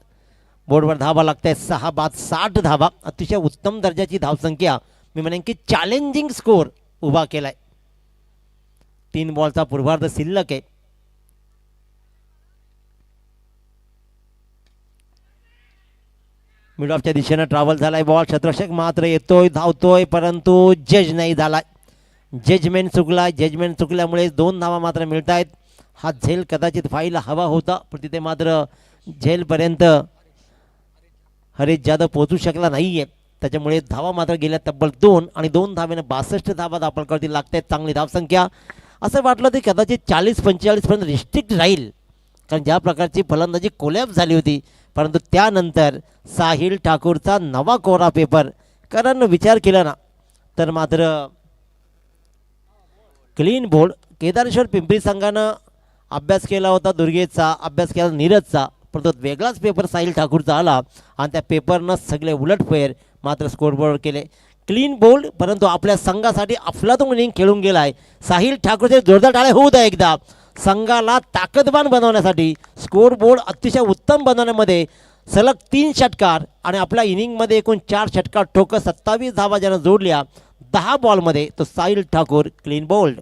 [SPEAKER 1] बोर्डवर धावा लागत आहेत. 6 बाद 60 धावा, अतिशय उत्तम दर्जाची धावसंख्या. मी म्हणेन की चॅलेंजिंग स्कोर उभा केलाय. 3 बॉलचा पूर्वार्ध शिल्लक आहे. मिड ऑफच्या दिशेनं ट्रॅव्हल झालाय बॉल. क्षेत्ररक्षक मात्र येतोय, धावतोय, परंतु जज नाही झालाय. जजमेंट चुकलाय. जजमेंट चुकल्यामुळे 2 धावा मात्र मिळत आहेत. हा झेल कदाचित व्हायला हवा होता, पण तिथे मात्र झेलपर्यंत हरीश जाधव पोहोचू शकला नाहीये. त्याच्यामुळे धावा मात्र गेल्या तब्बल 2 आणि 2 धावेनं 62 धावा दाखल करतील लागतात. चांगली धावसंख्या. असं वाटलं ते कदाचित 40-45 पर्यंत रिस्ट्रिक्ट राहील, कारण ज्या प्रकारची फलंदाजी कोलॅप्स झाली होती. परंतु त्यानंतर साहिल ठाकूरचा नवा कोरा पेपर, कारण विचार केला ना तर मात्र क्लीन बोल्ड. केदारेश्वर पिंपरी संघानं अभ्यास केला होता, दुर्गेचा अभ्यास केला, नीरजचा, परंतु वेगळाच पेपर साहिल ठाकूरचा आला आणि त्या पेपरनं सगळे उलटफेर मात्र स्कोरबोर्ड केले. क्लीन बोल्ड, परंतु आपल्या संघासाठी अफलातून इनिंग खेळून गेलाय. साहिल ठाकूरचे जोरदार टाळे होऊ द्या एकदा. संघाला ताकदवान बनवण्यासाठी, स्कोरबोर्ड अतिशय उत्तम बनवण्यामध्ये सलग 3 षटकार आणि आपल्या इनिंगमध्ये एकूण 4 षटकार ठोकत 27 धावा ज्यानं जोडल्या 10 बॉलमध्ये, तो साहिल ठाकूर क्लीन बोल्ड.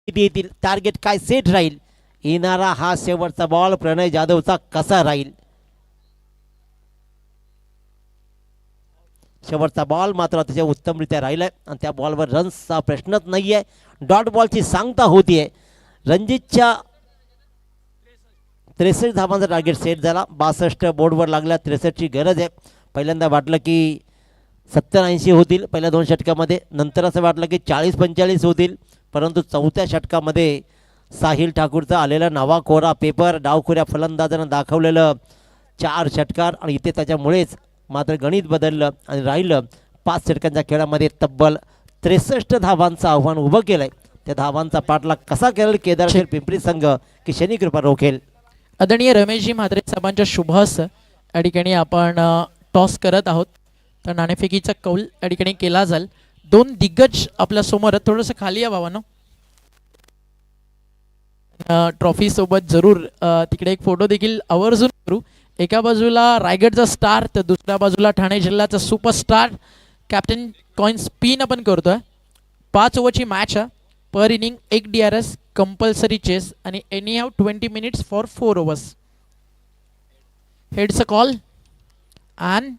[SPEAKER 1] किती येतील, टार्गेट काय सेट राहील, येणारा हा शेवटचा बॉल प्रणय जाधवचा कसा राहील. शेवटचा बॉल मात्र अतिशय उत्तमरित्या राहिलाय आणि त्या बॉलवर रन्सचा प्रश्नच नाहीये. डॉट बॉलची सांगता होतीये. रणजितच्या 63 धावांचा टार्गेट सेट झाला. 62 बोर्डवर लागला. 63ची गरज आहे. पहिल्यांदा वाटलं की 70-80 होतील पहिल्या 2 षटकामध्ये, नंतर असं वाटलं की 40-45 होतील, परंतु चौथ्या षटकामध्ये साहिल ठाकूरचा आलेला नवा कोरा पेपर, डावखोऱ्या फलंदाजानं दाखवलेलं 4 षटकार आणि इथे त्याच्यामुळेच मात्र गणित बदललं आणि राहिलं 5 षटकांच्या खेळामध्ये तब्बल 63 धावांचं आव्हान उभं केलंय. त्या धावांचा पाठलाग कसा करेल केदारशेठ पिंपरी संघ की शनी कृपा रोखेल.
[SPEAKER 2] आदरणीय रमेशजी म्हात्रे साहेबांच्या शुभ हस्ते या ठिकाणी आपण टॉस करत आहोत. तर नाणेफेकीचा कौल या ठिकाणी केला जाईल. 2 दिग्गज आपल्या समोर थोडंसं खाली या भावानो. ट्रॉफी सोबत जरूर तिकडे एक फोटो देखील आवर्जून करू. एका बाजूला रायगडचा स्टार तर दुसऱ्या बाजूला ठाणे जिल्ह्याचा सुपरस्टार कॅप्टन कॉइन स्पिन आपण करतोय. 5 ओव्हरची मॅच आहे. Per inning 1 DRS, compulsory chase आणि any have 20 minutes for 4 overs. Heads a call and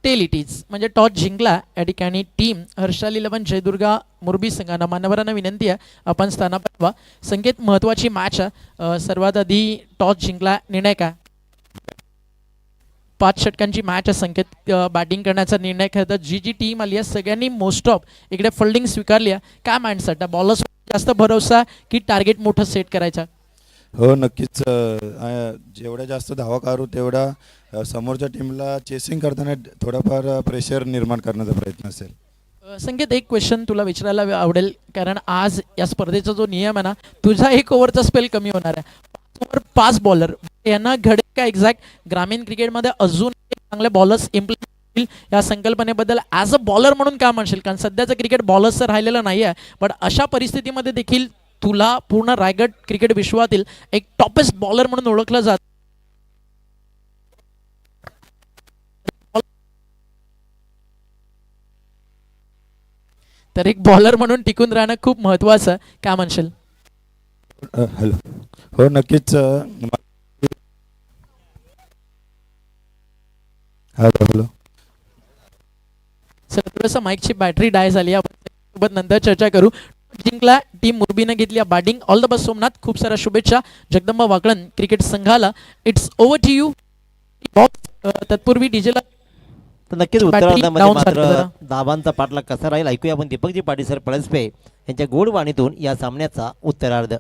[SPEAKER 2] tail it is. म्हणजे टॉस जिंकला या ठिकाणी टीम हर्षाल 11 जयदुर्गा मुरबी संघांना. मान्यवरांना विनंती आहे आपण स्थानापन्न व्हा. संकेत महत्त्वाची मॅच आहे. सर्वात आधी टॉस जिंकला निर्णय काय? 5 षटकांची मॅच आहे. संकेत बॅटिंग करण्याचा निर्णय घेतात. जी टीम आली आहे सगळ्यांनी मोस्ट ऑफ इकडे फिल्डिंग स्वीकारली आहे. काय माइंडसेट आहे? बॉलर्स जास्त भरोसा की टार्गेट मोठं सेट करायचा?
[SPEAKER 3] हो नक्कीच. जेवढ्या जास्त धावा काढू तेवढा समोरच्या टीमला चेसिंग करताना थोडाफार प्रेशर निर्माण करण्याचा प्रयत्न असेल.
[SPEAKER 2] संकेत एक क्वेश्चन तुला विचारायला आवडेल, कारण आज या स्पर्धेचा जो नियम आहे ना, तुझा 1 ओव्हरचा स्पेल कमी होणार आहे. 5 बॉलर यांना घडेल का एक्झॅक्ट ग्रामीण क्रिकेटमध्ये अजून चांगले बॉलर्स इम्प्लिमेंट या संकल्पनेबद्दल ॲज अ बॉलर म्हणून काय म्हणशील? कारण सध्याचं क्रिकेट बॉलर्सचं राहिलेलं नाही आहे, पण अशा परिस्थितीमध्ये देखील तुला पूर्ण रायगड क्रिकेट विश्वातील एक टॉपेस्ट बॉलर म्हणून ओळखलं जात. तर एक बॉलर म्हणून टिकून राहणं खूप महत्त्वाचं. काय म्हणशील?
[SPEAKER 3] हॅलो. हो नक्कीच. हॅलो.
[SPEAKER 2] सर थोडंसं माईकची बॅटरी डाय झाली. आपण सोबत नंतर चर्चा करू. जिंकला टीम मुरबीने घेतली batting. All the best Somnath. खूप साऱ्या शुभेच्छा जगदंबा वाकळण क्रिकेट संघाला. It's over to you. तत्पूर्वी डीजेला
[SPEAKER 1] तर नक्कीच उत्तरार्धामध्ये मात्र धावांचा पाठलाग कसा राहील ऐकूया आपण दीपकजी पाटील सर पळसपे यांच्या गोड वाणीतून या सामन्याचा उत्तरार्ध.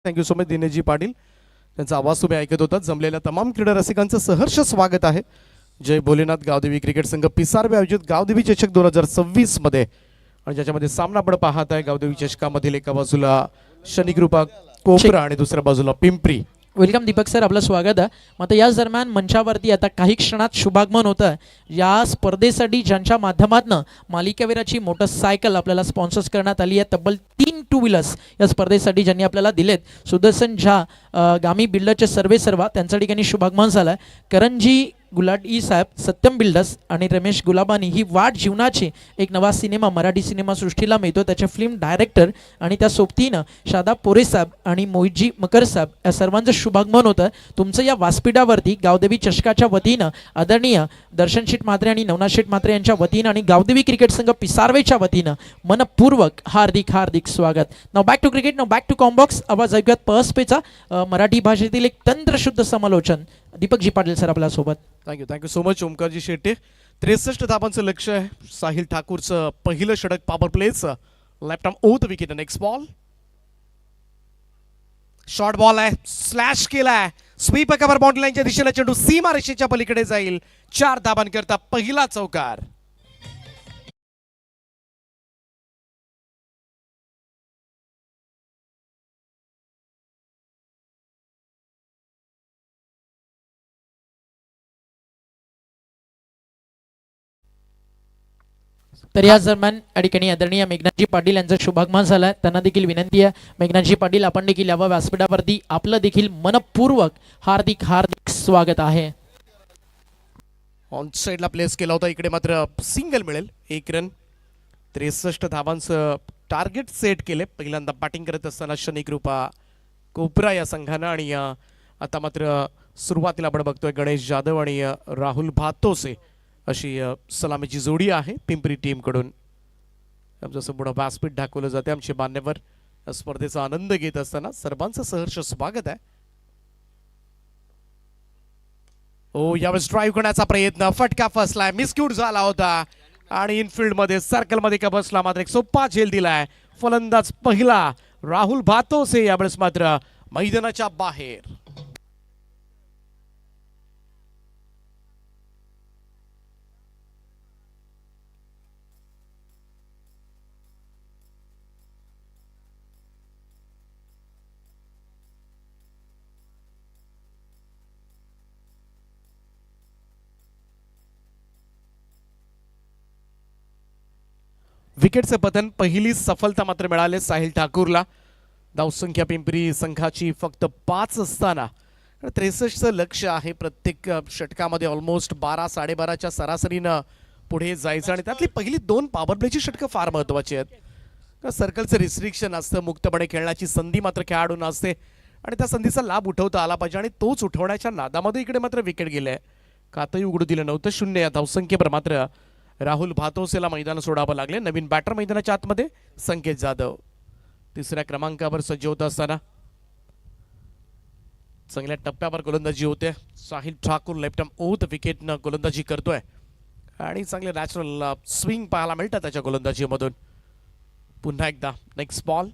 [SPEAKER 4] Thank you so much दिनेशजी Patil. त्यांचा आवाज तुम्ही ऐकत होता. जमलेल्या तमाम क्रीडा रसिकांचं सहर्ष स्वागत आहे. जय भोलेनाथ गावदेवी क्रिकेट संघ पिसारवे आयोजित गावदेवी चषक 2026 मध्ये आणि ज्याच्यामध्ये सामना आपण पाहत आहे. गावदेवी चषकामधील एका बाजूला शनिकृपा कोपरा आणि दुसऱ्या बाजूला पिंपरी
[SPEAKER 2] वेलकम दीपक सर, आपलं स्वागत आहे. मग आता याच दरम्यान मंचावरती आता काही क्षणात शुभागमन होतं. या स्पर्धेसाठी ज्यांच्या माध्यमातून मालिकावीराची मोटरसायकल आपल्याला स्पॉन्सर्स करण्यात आली आहे, तब्बल 3 टू व्हीलर्स या स्पर्धेसाठी ज्यांनी आपल्याला दिलेत. सुदर्शन झा गामी बिल्डरचे सर्वेसर्वा त्यांच्या ठिकाणी शुभागमन झालं आहे. करणजी गुलाटी साहेब, सत्यम बिल्डर्स आणि रमेश गुलाबानी ही वाट जीवनाची एक नवा सिनेमा मराठी सिनेमासृष्टीला मिळतो. त्याचे फिल्म डायरेक्टर आणि त्या सोबतीनं शादाब पोरे साहेब आणि मोहितजी मकर साहेब या सर्वांचं शुभागमन होतं. तुमचं या व्यासपीठावरती गावदेवी चषकाच्या वतीनं आदरणीय दर्शन शेठ म्हात्रे आणि नवनाथ शेठ म्हात्रे यांच्या वतीनं आणि गावदेवी क्रिकेट संघ पिसारवेच्या वतीनं मनपूर्वक हार्दिक हार्दिक स्वागत. Now back to cricket, now back to combox. आवाज ऐकूयात पळसपेचा मराठी भाषेतील एक तंत्रशुद्ध समालोचन. दीपकजी पाटील सर आपल्यासोबत.
[SPEAKER 4] थँक्यू सो मच ओमकारजी शेट्टे. 63 धाबांचं लक्ष आहे. साहिल ठाकूरचं पहिलं षटक पॉवर प्लेचं. Left arm over the wicket. Next ball, short ball आहे, स्लॅश केलाय, स्वीप कव्हर बाउंड्री लाईनच्या दिशेला चेंडू सीमा रेषेच्या पलीकडे जाईल. 4 धाबांकरता पहिला चौकार.
[SPEAKER 2] तर या दरम्यान या ठिकाणी आदरणीय मेघनाथजी पाटील यांचं शुभागमन झालं. त्यांना देखील विनंती आहे, मेघनाथजी पाटील आपण देखील यावं व्यासपीठावरती. आपलं देखील मनपूर्वक हार्दिक हार्दिक स्वागत आहे.
[SPEAKER 4] ऑन साईडला प्लेस केला होता, इकडे मात्र सिंगल मिळेल. 1 रन. 63 धाबांचं टार्गेट सेट केले. पहिल्यांदा बॅटिंग करत असताना शनी कृपा कोपरा या संघानं आणि आता मात्र सुरुवातीला आपण बघतोय गणेश जाधव आणि राहुल भातोसे अशी सलामीची जोडी आहे पिंपरी टीमकडून. जसं पुढं व्यासपीठ दाखवलं जाते, आमचे मान्यवर स्पर्धेचा आनंद घेत असताना सर्वांचं सहर्ष स्वागत आहे. ओ यावेळेस ड्राईव्ह करण्याचा प्रयत्न, फटका फसलाय, मिसक्यूट झाला होता आणि इनफिल्ड मध्ये सर्कल मध्ये का बसला, मात्र एक सोपा झेल दिलाय. फलंदाज पहिला राहुल भातोसे यावेळेस मात्र मैदानाच्या बाहेर. विकेटचे पतन, पहिली सफलता मात्र मिळाले साहिल ठाकूरला. धावसंख्या पिंपरी संघाची फक्त 5 असताना 63चं लक्ष आहे. प्रत्येक षटकामध्ये ऑलमोस्ट 12-12.5च्या सरासरीनं पुढे जायचं आणि त्यातली पहिली 2 पॉवर प्लेची षटकं फार महत्वाची आहेत. सर्कलचं रिस्ट्रिक्शन असतं, मुक्तपणे खेळण्याची संधी मात्र खेळाडूंना असते आणि त्या संधीचा लाभ उठवता आला पाहिजे आणि तोच उठवण्याच्या नादामध्ये इकडे मात्र विकेट गेले. खातंही उघडू दिलं नव्हतं. 0 या धावसंख्येवर मात्र राहुल भातोसेला मैदान सोडावं लागले. नवीन बॅटर मैदानाच्या आतमध्ये संकेत जाधव. 3ऱ्या क्रमांकावर सज्ज होत असताना चांगल्या टप्प्यावर गोलंदाजी होते. Sahil Thakur left arm over the विकेटनं गोलंदाजी करतोय आणि चांगले नॅचरल स्विंग पाहायला मिळतात त्याच्या गोलंदाजीमधून. पुन्हा एकदा नेक्स्ट बॉल,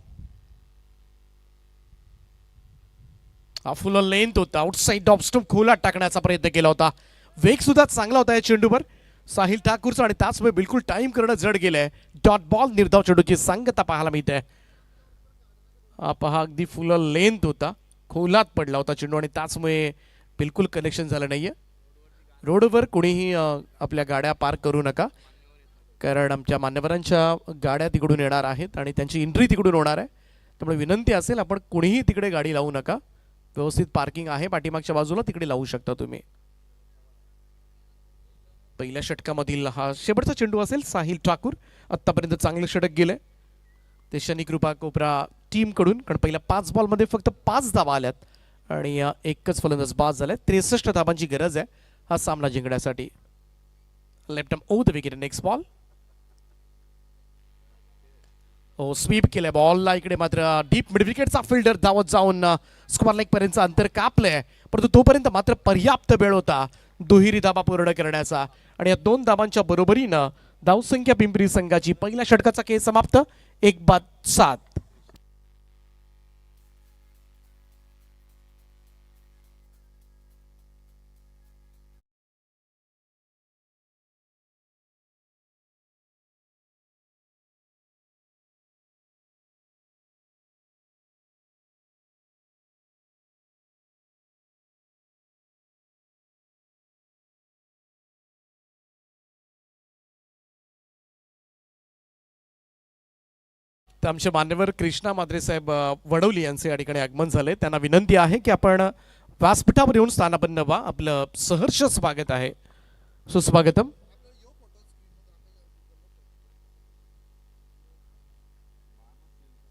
[SPEAKER 4] फुल लेंथ होता, आउटसाइड ऑफ स्टंप खोलात टाकण्याचा प्रयत्न केला होता. वेग सुद्धा चांगला होता या चेंडूवर साहिल ठाकूरचा आणि त्याचमुळे बिलकुल टाइम करणं जड गेलंय. डॉट बॉल, निर्धाव चेंडूची सांगता पाहायला मिळते. पहा अगदी फुल लेंथ होता, खोलात पडला होता चेंडू आणि त्याचमुळे बिलकुल कनेक्शन झालं नाहीये. रोडवर कोणीही आपल्या गाड्या पार्क करू नका, कारण आमच्या मान्यवरांच्या गाड्या तिकडून येणार आहेत आणि त्यांची एंट्री तिकडून होणार आहे. त्यामुळे विनंती असेल, आपण कोणीही तिकडे गाडी लावू नका. व्यवस्थित पार्किंग आहे पाठीमागच्या बाजूला, तिकडे लावू शकता तुम्ही. पहिल्या षटकामधील हा शेवटचा चेंडू असेल. साहिल ठाकूर आतापर्यंत चांगलं षटक गेलंय ते शनी कृपा कोपरा टीमकडून, कारण पहिल्या 5 बॉलमध्ये फक्त 5 धावा आल्यात आणि एकच फलंदाज बाद झालाय. 63 धाबांची गरज आहे हा सामना जिंकण्यासाठी. Left arm over the wicket. Next ball, हो स्वीप केलंय बॉलला. इकडे मात्र डीप मिड विकेटचा फिल्डर धावत जाऊन स्क्वेअर लेग पर्यंत अंतर कापलंय, परंतु तोपर्यंत मात्र पर्याप्त वेळ होता दुहेरी धाबा पूर्ण करण्याचा आणि या 2 धाबांच्या बरोबरीनं धावसंख्या पिंपरी संघाची पहिल्या षटकाचा खेळ समाप्त. 1-7. तर आमचे मान्यवर कृष्णा मात्रे साहेब वडवली यांचे या ठिकाणी आगमन झाले. त्यांना विनंती आहे की आपण व्यासपीठावर येऊन स्थानापन्न व्हा. आपलं सहर्ष स्वागत आहे. सुस्वागतम.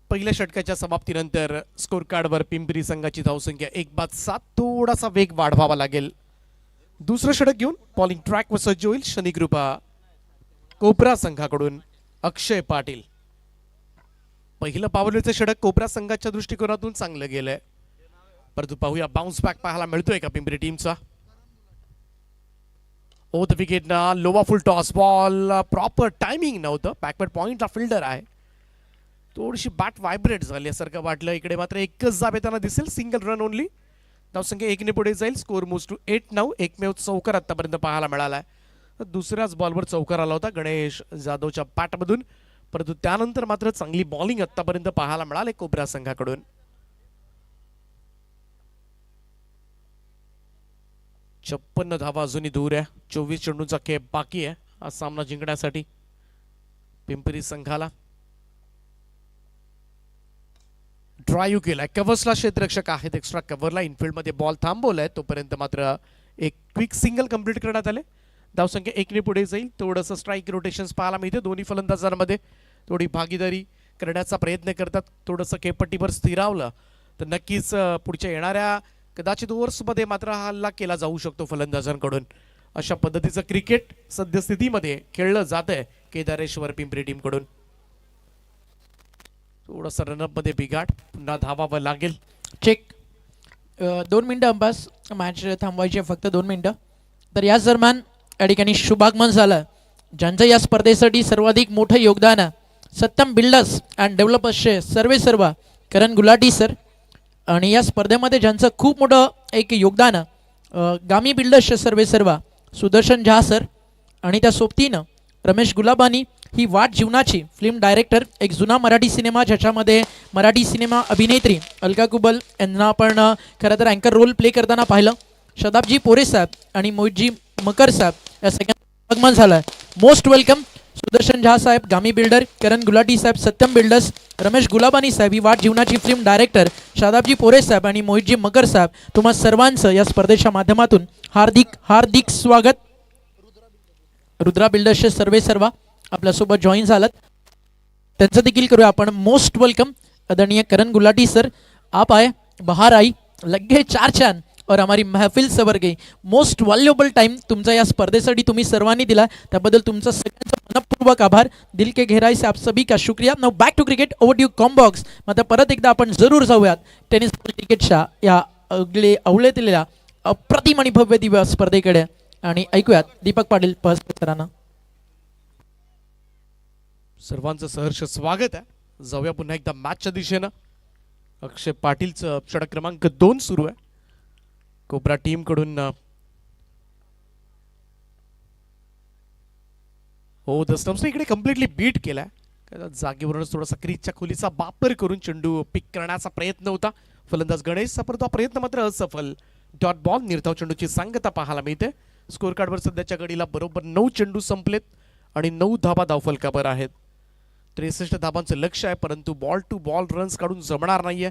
[SPEAKER 4] पहिल्या षटकाच्या समाप्तीनंतर स्कोर कार्डवर पिंपरी संघाची धावसंख्या 1-7. थोडासा वेग वाढवावा लागेल. दुसरं षटक घेऊन बॉलिंग ट्रॅकवर सज्ज होईल शनिकृपा कोपरा संघाकडून अक्षय पाटील. पहिलं पावलेचं षटक कोपरा संघाच्या दृष्टिकोनातून चांगलं गेलंय, परंतु पाहूया बाउन्स बॅक पाहायला मिळतोय का पिंपरी टीमचा. ओ द विकेट ना लोवा full toss ball. Proper timing नव्हतं. बॅकवर्ड पॉइंटला फिल्डर आहे. थोडीशी बॅट व्हायब्रेट झाल्यासारखं वाटलं. इकडे मात्र एकच जाब येताना दिसेल. Single run only. धावसंख्या 1 ने पुढे जाईल. Score moves to 8 now. एकमेव चौकार आतापर्यंत पाहायला मिळालाय. दुसऱ्याच बॉलवर चौकार आला होता गणेश जाधवच्या बॅटमधून, परंतु त्यानंतर मात्र चांगली बॉलिंग आतापर्यंत पाहायला मिळाले कोपरा संघाकडून. छप्पन्न धावा अजूनही दूर आहे. 24 चेंडूंचा खेळ बाकी आहे हा सामना जिंकण्यासाठी पिंपरी संघाला. ड्राईव्ह केलाय. कव्हर्सला क्षेत्ररक्षक आहेत एक्स्ट्रा कव्हरला. इनफिल्ड मध्ये बॉल थांबवलाय. तोपर्यंत मात्र एक क्विक सिंगल कंप्लीट करण्यात आले. धावसंख्या 1 ने पुढे जाईल. थोडंसं स्ट्राईक रोटेशन्स पाहायला मिळते. दोन्ही फलंदाजांमध्ये थोडी भागीदारी करण्याचा प्रयत्न करतात. थोडंसं खेळपट्टीवर स्थिरावलं तर नक्कीच पुढच्या येणाऱ्या कदाचित ओव्हर्समध्ये मात्र हा हल्ला केला जाऊ शकतो फलंदाजांकडून. अशा पद्धतीचं क्रिकेट सद्यस्थितीमध्ये खेळलं जात आहे केदारेश्वर पिंपरी टीमकडून. थोडंसं रनअप मध्ये बिघाड. पुन्हा धावावं लागेल.
[SPEAKER 2] चेक. 2 मिनिटं अंपास. मॅच थांबवायची आहे फक्त 2 मिनिटं. तर याच दरम्यान या ठिकाणी शुभागमन झालं ज्यांचं या स्पर्धेसाठी सर्वाधिक मोठं योगदान सत्यम बिल्डर्स अँड डेव्हलपर्सचे सर्व करण गुलाटी सर. आणि या स्पर्धेमध्ये ज्यांचं खूप मोठं एक योगदान गामी बिल्डर्सचे सर्व सुदर्शन झा सर. आणि त्या सोबतीनं रमेश गुलाबानी ही वाट जीवनाची फिल्म डायरेक्टर. एक जुना मराठी सिनेमा ज्याच्यामध्ये मराठी सिनेमा अभिनेत्री अलका कुबल यांना आपण खरं तर अँकर रोल प्ले करताना पाहिलं. शदाबजी पोरे साहेब आणि मोहितजी मकर साहेब या सगळ्यांचं आगमन झालं. मोस्ट वेलकम सुदर्शन झा साहेब, गामी बिल्डर, करण गुलाटी साहेब, सत्यम बिल्डर्स, रमेश गुलाबानी साहेब ही वाट जीवनाची फिल्म डायरेक्टर, शादाबजी पोरे साहेब आणि मोहितजी मकर साहेब, तुम्हा सर्वांचं या स्पर्धेच्या माध्यमातून हार्दिक हार्दिक स्वागत. रुद्रा बिल्डर्सचे सर्व आपल्यासोबत जॉईन झालात, त्यांचं देखील करूया आपण मोस्ट वेलकम. आदरणीय करण गुलाटी सर, आप आए, बाहर आई, लगे 4 चांद और हमारी महफिल सवर गई. मोस्ट वॅल्युएबल टाइम तुमचा या स्पर्धेसाठी तुम्ही सर्वांनी दिला, त्याबद्दल तुमचं सगळ्यांचं मनपूर्वक आभार. दिल के गहराई से आप सभी का शुक्रिया. Now back to cricket. Over to comm box. मात्र परत एकदा आपण जरूर जाऊयात टेनिस क्रिकेटच्या या आवडलेल्या अप्रतिम आणि भव्य दिव्य स्पर्धेकडे आणि ऐकूयात दीपक पाटील पहसकर सरांना.
[SPEAKER 4] सर्वांचं सहर्ष स्वागत आहे. जाऊया पुन्हा एकदा मॅचच्या दिशेनं. अक्षय पाटीलचं षटक क्रमांक 2 सुरू आहे कोपरा टीम कडून. हो द स्टम्प्सने इकडे कम्प्लिटली बीट केलाय. जागेवरूनच थोडासा क्रीजच्या खोलीचा वापर करून चेंडू पिक करण्याचा प्रयत्न होता फलंदाज गणेशचा, परंतु हा प्रयत्न मात्र असफल. Dot ball. निर्धाव चेंडूची सांगता पाहायला मिळते. स्कोर कार्डवर सध्याच्या घडीला बरोबर 9 चेंडू संपलेत आणि 9 धाबा धावफलकावर आहेत. 63 धाबांचं लक्ष आहे, परंतु बॉल टू बॉल रन्स काढून जमणार नाहीये.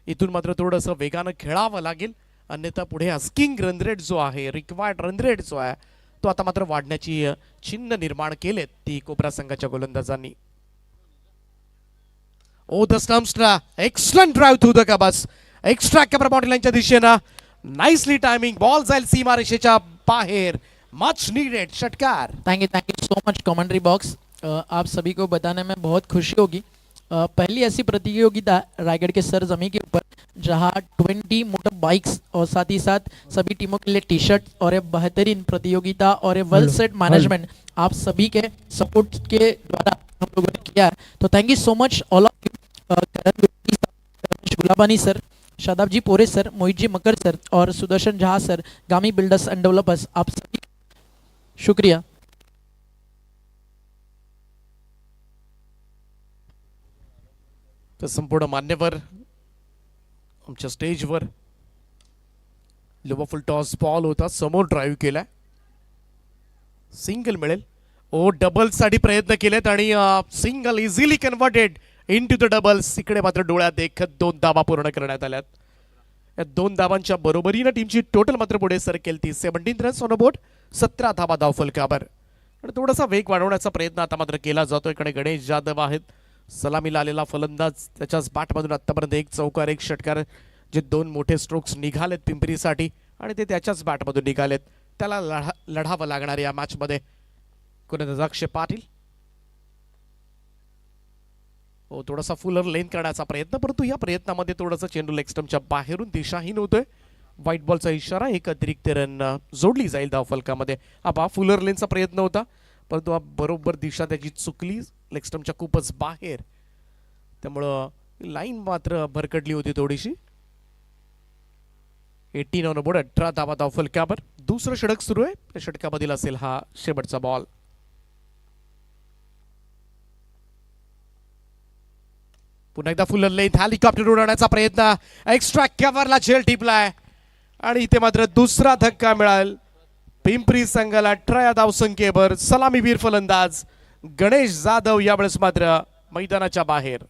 [SPEAKER 4] इथून मात्र थोडंसं वेगानं खेळावं लागेल, अन्यथा पुढे अस्किंग रन रेट जो आहे, रिक्वायर्ड रन रेट जो आहे तो आता मात्र वाढण्याची चिन्ह निर्माण केलेत ती कोपरा संघाच्या गोलंदाजांनी. ओ द स्टम्प्सला excellent drive through the covers. Extra cover boundary लाईनच्या दिशेनं नाइसली टाइमिंग. बॉल जाईल सीमारेषेच्या बाहेर. मच नीडेड षटकार.
[SPEAKER 2] Thank you so much commentary box. आप सभी को बताने में बहुत खुशी होगी. पहली ऐसी प्रतियोगिता रायगढ़ के सरजमी के ऊपर जहां 20 मोटर बाइक्स और साथ ही साथ सभी टीमों के लिए टी शर्ट और एक बेहतरीन प्रतियोगिता और एक वेल सेट मैनेजमेंट आप सभी के सपोर्ट के द्वारा हम लोगों ने किया है. तो thank you so much all of you. Ramesh Gulabani sir, शादाबजी पोरे सर, मोहितजी मकर सर और सुदर्शन झा सर, गामी बिल्डर्स एंड डेवलपर्स, आप सभी शुक्रिया.
[SPEAKER 4] तर संपूर्ण मान्यवर आमच्या स्टेजवर लोवा फुल टॉस बॉल होता, समोर ड्राईव्ह केलाय, सिंगल मिळेल. ओ डबल साठी प्रयत्न केलेत आणि single easily converted into the doubles. इकडे मात्र डोळ्यात देखत 2 धावा पूर्ण करण्यात आल्यात. या 2 धावांच्या बरोबरीनं टीमची टोटल मात्र पुढे सरकेल ती 17 रन्स ऑन बोर्ड, 17 धावा धावफलकावर. आणि थोडासा वेग वाढवण्याचा प्रयत्न आता मात्र केला जातो. इकडे गणेश जाधव आहेत, सलामीला आलेला फलंदाज. त्याच्याच बॅटमधून आतापर्यंत 1 चौकार 1 षटकार, जे 2 मोठे स्ट्रोक्स निघालेत पिंपरीसाठी आणि ते त्याच्याच बॅटमधून निघालेत. त्याला लढावं लागणार या मॅचमध्ये. कुणाचा अक्षय पाटील हो थोडासा फुलर लेन करण्याचा प्रयत्न, परंतु या प्रयत्नामध्ये थोडासा चेंडू लेग स्टंपच्या बाहेरून दिशाहीन होतोय. व्हाईट बॉलचा इशारा, एक अतिरिक्त रन जोडली जाईल धावफलकामध्ये. हा फुलर लेनचा प्रयत्न होता, परंतु हा बरोबर दिशा त्याची चुकली, लेग स्टंपच्या खूपच बाहेर. त्यामुळं लाईन मात्र भरकडली होती थोडीशी. 18 ऑन बोर्ड, 18 धावा धावफलकावर. दुसरं षटक सुरू आहे, त्या षटकामधील असेल हा शेवटचा बॉल. पुन्हा एकदा फुलर लेन, हेलिकॉप्टर उडवण्याचा प्रयत्न, एक्स्ट्रा कव्हरला झेल टिपलाय आणि इथे मात्र दुसरा धक्का मिळाल पिंपरी संघाला. 18 धावसंख्येवर सलामीवीर फलंदाज गणेश जाधव यावेळेस मात्र मैदानाच्या बाहेर.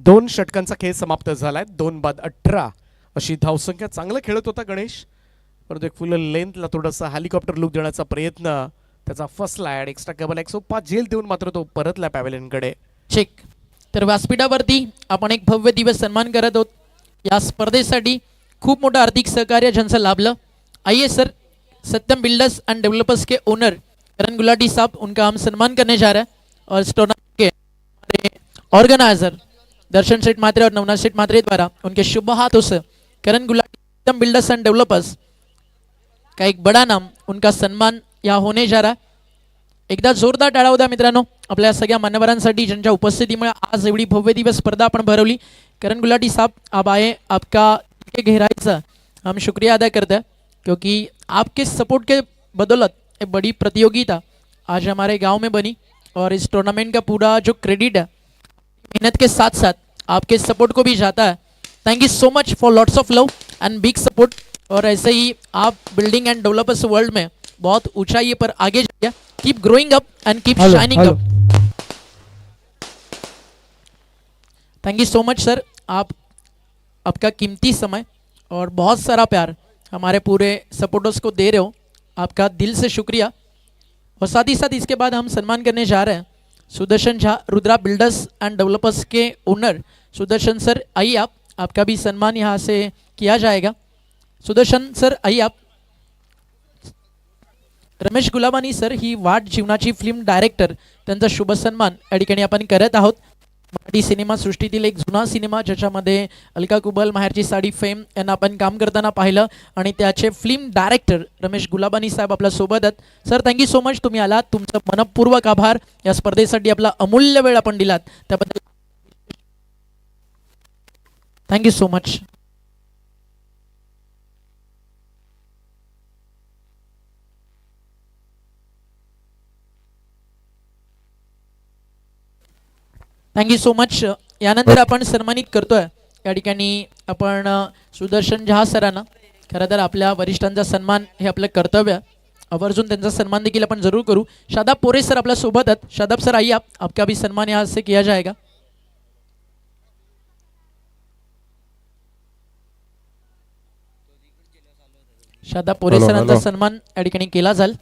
[SPEAKER 4] दोन षटकांचा खेळ समाप्त झालाय. 2 बाद 18 अशी धावसंख्या. चांगलं खेळत होता गणेश, परंतु एक फुल लेंथला थोडासा हेलिकॉप्टर लुक देण्याचा प्रयत्न त्याचा फसला आणि एक्स्ट्रा कबल 105 झेल देऊन मात्र तो परतला पॅव्हेलियनकडे.
[SPEAKER 2] चेक. तर व्यासपीठावरती आपण एक भव्य दिवस सन्मान करत आहोत. या स्पर्धेसाठी खूप मोठं आर्थिक सहकार्य ज्यांचं लाभलं. आइए sir, Satyam builders and developers के ओनर करण गुलाटी साहब, उनका हम सम्मान करने जा रहे हैं. और इस टूर्नामेंट के हमारे ऑर्गेनाइजर दर्शन सेठ मात्रे और नवनाथ सेठ मात्रे द्वारा उनके शुभ हाथों से Karan Gulati Satyam builders and developers का एक बड़ा नाम, उनका सन्मान यहाँ होने जा रहा है. एकदा जोरदार टाळा होता मित्रांनो आपल्या सगळ्या मान्यवरांसाठी ज्यांच्या उपस्थितीमुळे आज एवढी भव्य दिवस स्पर्धा आपण भरवली. करण गुलाटी साहब, आप आए, आपका गहराई से हम शुक्रिया अदा करते हैं, क्योंकि आपके सपोर्ट के बदौलत एक बड़ी प्रतियोगिता आज हमारे गांव में बनी. और इस टूर्नामेंट का पूरा जो क्रेडिट है मेहनत के साथ साथ आपके सपोर्ट को भी जाता है. Thank you so much for lots of love end big support. और ऐसे ही आप बिल्डिंग एंड डेवलपर्स वर्ल्ड में बहुत ऊंचाई पर आगे जाइए. Keep growing up end keep shining up. Thank you so much sir, आप आपका कीमती समय और बहुत सारा प्यार हमारे पूरे सपोर्टर्स को दे रहे हो. आपका दिल से शुक्रिया. और साथ ही साथ इसके बाद हम सम्मान करने जा रहे हैं सुदर्शन झा, रुद्रा बिल्डर्स एंड डेवलपर्स के ओनर. सुदर्शन सर आइए, आप, आपका भी सम्मान यहाँ से किया जाएगा. सुदर्शन सर आइए आप. रमेश गुलाबानी सर, ही वाट जीवनाची फिल्म डायरेक्टर, त्यांचा शुभ सन्मान या ठिकाणी आपण करत आहोत. मराठी सिनेमा सृष्टीतील एक जुना सिनेमा ज्याच्यामध्ये अलका कुबल, माहेरची साडी, फेम यांना आपण काम करताना पाहिलं आणि त्याचे फिल्म डायरेक्टर रमेश गुलाबानी साहेब आपल्या सोबत आहेत. सर थँक्यू सो मच, तुम्ही आलात, तुमचं मनपूर्वक आभार. या स्पर्धेसाठी आपला अमूल्य वेळ आपण दिलात त्याबद्दल thank you so much. Thank you so much. यानंतर आपण सन्मानित करतोय या ठिकाणी आपण सुदर्शन झा सरांना. खरं तर आपल्या वरिष्ठांचा सन्मान हे आपलं कर्तव्य, आवर्जून त्यांचा सन्मान देखील आपण जरूर करू. शादाब पोरे सर आपल्या सोबत आहेत. शादाब सर आइए, आप, आपका भी सन्मान यहाँ से किया जाएगा. शादाब पोरे सरांचा सन्मान या ठिकाणी केला जाईल.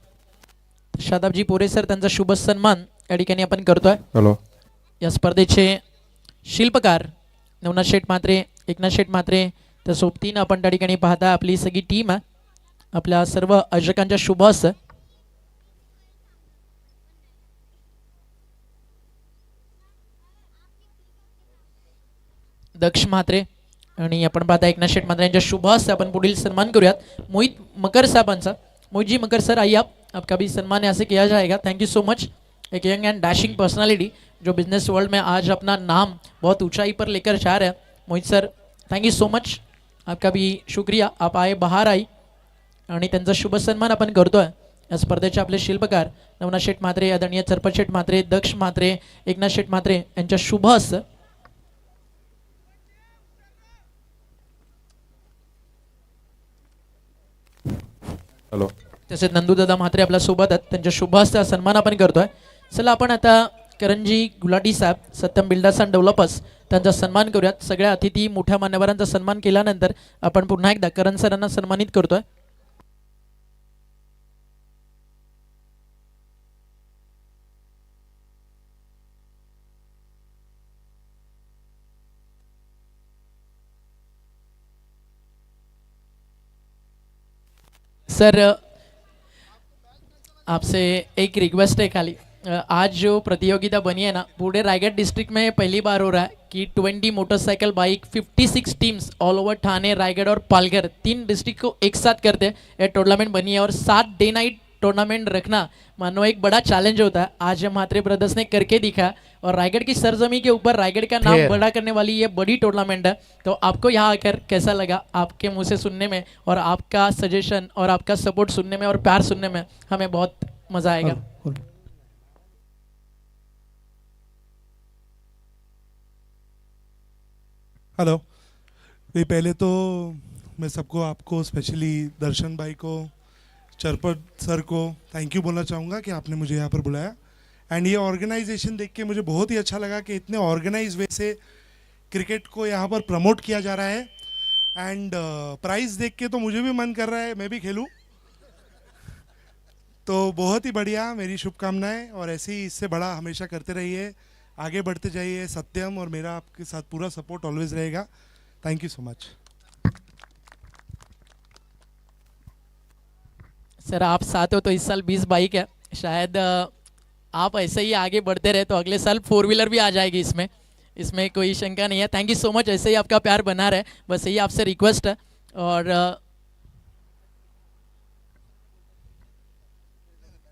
[SPEAKER 2] शादाबजी पोरे सर, त्यांचा शुभ सन्मान या ठिकाणी आपण करतोय. या स्पर्धेचे शिल्पकार नवनाथ शेठ मात्रे, एकनाथ शेठ मात्रे, त्या सोबतीनं आपण त्या ठिकाणी पाहता आपली सगळी टीम आहे. आपल्या सर्व आयोजकांच्या शुभ असं दक्ष म्हात्रे आणि आपण पाहता एकनाथ शेठ मात्रे यांच्या शुभ असं आपण पुढील सन्मान करूयात. मोहित मकर साहेबांचा. मोहितजी मकर सर आइए, आप, आपका भी सम्मान यहाँ से किया जाएगा. Thank you so much. एक यंग एंड डैशिंग पर्सनालिटी जो बिजनेस वर्ल्ड में आज अपना नाम बहुत ऊंचाई पर लेकर जा रहे हैं. Mohit sir thank you so much, आपका भी शुक्रिया. आप आए, बाहर आई आणि त्यांचा शुभ सन्मान आपण करतोय. या स्पर्धेचे आपले शिल्पकार नवनाथ शेठ म्हात्रे, आदरणीय चरपत शेठ म्हात्रे, दक्ष म्हात्रे, एकनाथ शेठ म्हात्रे यांच्या शुभ हस्त
[SPEAKER 3] हॅलो.
[SPEAKER 2] तसेच नंदूदादा म्हात्रे आपल्या सोबत आहेत, त्यांच्या शुभ हस्ते हा सन्मान आपण करतोय. चला आपण आता करंजी गुलाटी साहेब, सत्यम बिल्डर्स अँड डेव्हलपर्स त्यांचा सन्मान करूयात. सगळ्या अतिथी मोठ्या मान्यवरांचा सन्मान केल्यानंतर आपण पुन्हा एकदा करण सरांना सन्मानित करतोय. सर आपसे एक रिक्वेस्ट है खाली, आज जो प्रतियोगिता बनी है ना, पूरे रायगढ़ डिस्ट्रिक्ट में पहली बार हो रहा है कि 20 motorcycle bike 56 teams all over Thane, Raigarh और पालघर 3 डिस्ट्रिक्ट को एक साथ करते हैं ये टूर्नामेंट बनी है. और 7 डे नाइट टूर्नामेंट रखना मानो एक बड़ा चैलेंज होता है. आज म्हात्रे ब्रदर्स ने करके दिखा और रायगढ़ की सरजमी के ऊपर रायगढ़ का नाम
[SPEAKER 4] Fair.
[SPEAKER 2] बड़ा करने वाली ये बड़ी टूर्नामेंट है. तो आपको यहाँ आकर कैसा लगा, आपके मुंह से सुनने में और आपका सजेशन और आपका सपोर्ट सुनने में और प्यार सुनने में हमें बहुत मजा आएगा.
[SPEAKER 5] हेलो भाई, पहले तो मैं सबको, आपको स्पेशली दर्शन भाई को, चरपत सर को थैंक यू बोलना चाहूँगा कि आपने मुझे यहाँ पर बुलाया. एंड ये ऑर्गेनाइजेशन देख के मुझे बहुत ही अच्छा लगा कि इतने ऑर्गेनाइज वे से क्रिकेट को यहाँ पर प्रमोट किया जा रहा है. एंड प्राइस देख के तो मुझे भी मन कर रहा है मैं भी खेलूँ. तो बहुत ही बढ़िया, मेरी शुभकामनाएं और ऐसे ही इससे बड़ा हमेशा करते रहिए, आगे बढ़ते जाइए. सत्यम और मेरा आपके साथ पूरा सपोर्ट ऑलवेज रहेगा. Thank you so much.
[SPEAKER 2] Sir आप साथ हो तो इस साल 20 बाइक है, शायद आप ऐसे ही आगे बढ़ते रहे तो अगले साल 4 व्हीलर भी आ जाएगी इसमें कोई शंका नहीं है. थैंक यू सो मच, ऐसे ही आपका प्यार बना रहे, बस यही आपसे रिक्वेस्ट है. और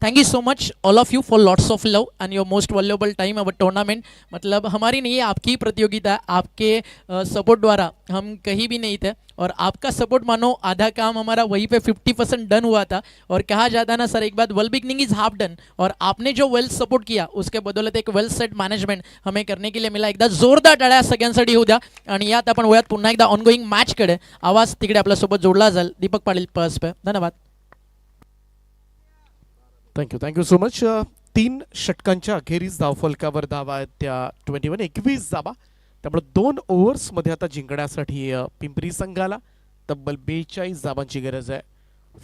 [SPEAKER 2] thank you so much all of you for lots of love end your most valuable time our tournament. मतलब हमारी नहीं है, आपकी ही प्रतियोगिता है. आपके सपोर्ट द्वारा हम कहीं भी नहीं थे और आपका सपोर्ट मानो आधा काम हमारा वहीं पे 50% डन हुआ था. और कहा जाता है ना सर, एक बात, वेल बिगनिंग इज हाफ डन. और आपने जो वेल सपोर्ट किया उसके बदौलत एक वेल सेट मॅनेजमेंट हमें करने के लिए मिला. एकदा जोरदार टाळ्या सगळ्यांसाठी होऊ द्या. आणि यात आपण वयात पुन्हा एकदा ऑनगोईंग मॅचकडे आवाज तिकडे आपल्यासोबत जोडला जाईल. दीपक पाटील पर्स पे धन्यवाद.
[SPEAKER 4] Thank you so much. 3 षटकांच्या अखेरीस धावफलकावर धावा आहेत त्या 21 धावा. त्यामुळे 2 ओव्हर्समध्ये आता जिंकण्यासाठी पिंपरी संघाला तब्बल 42 धावांची गरज आहे.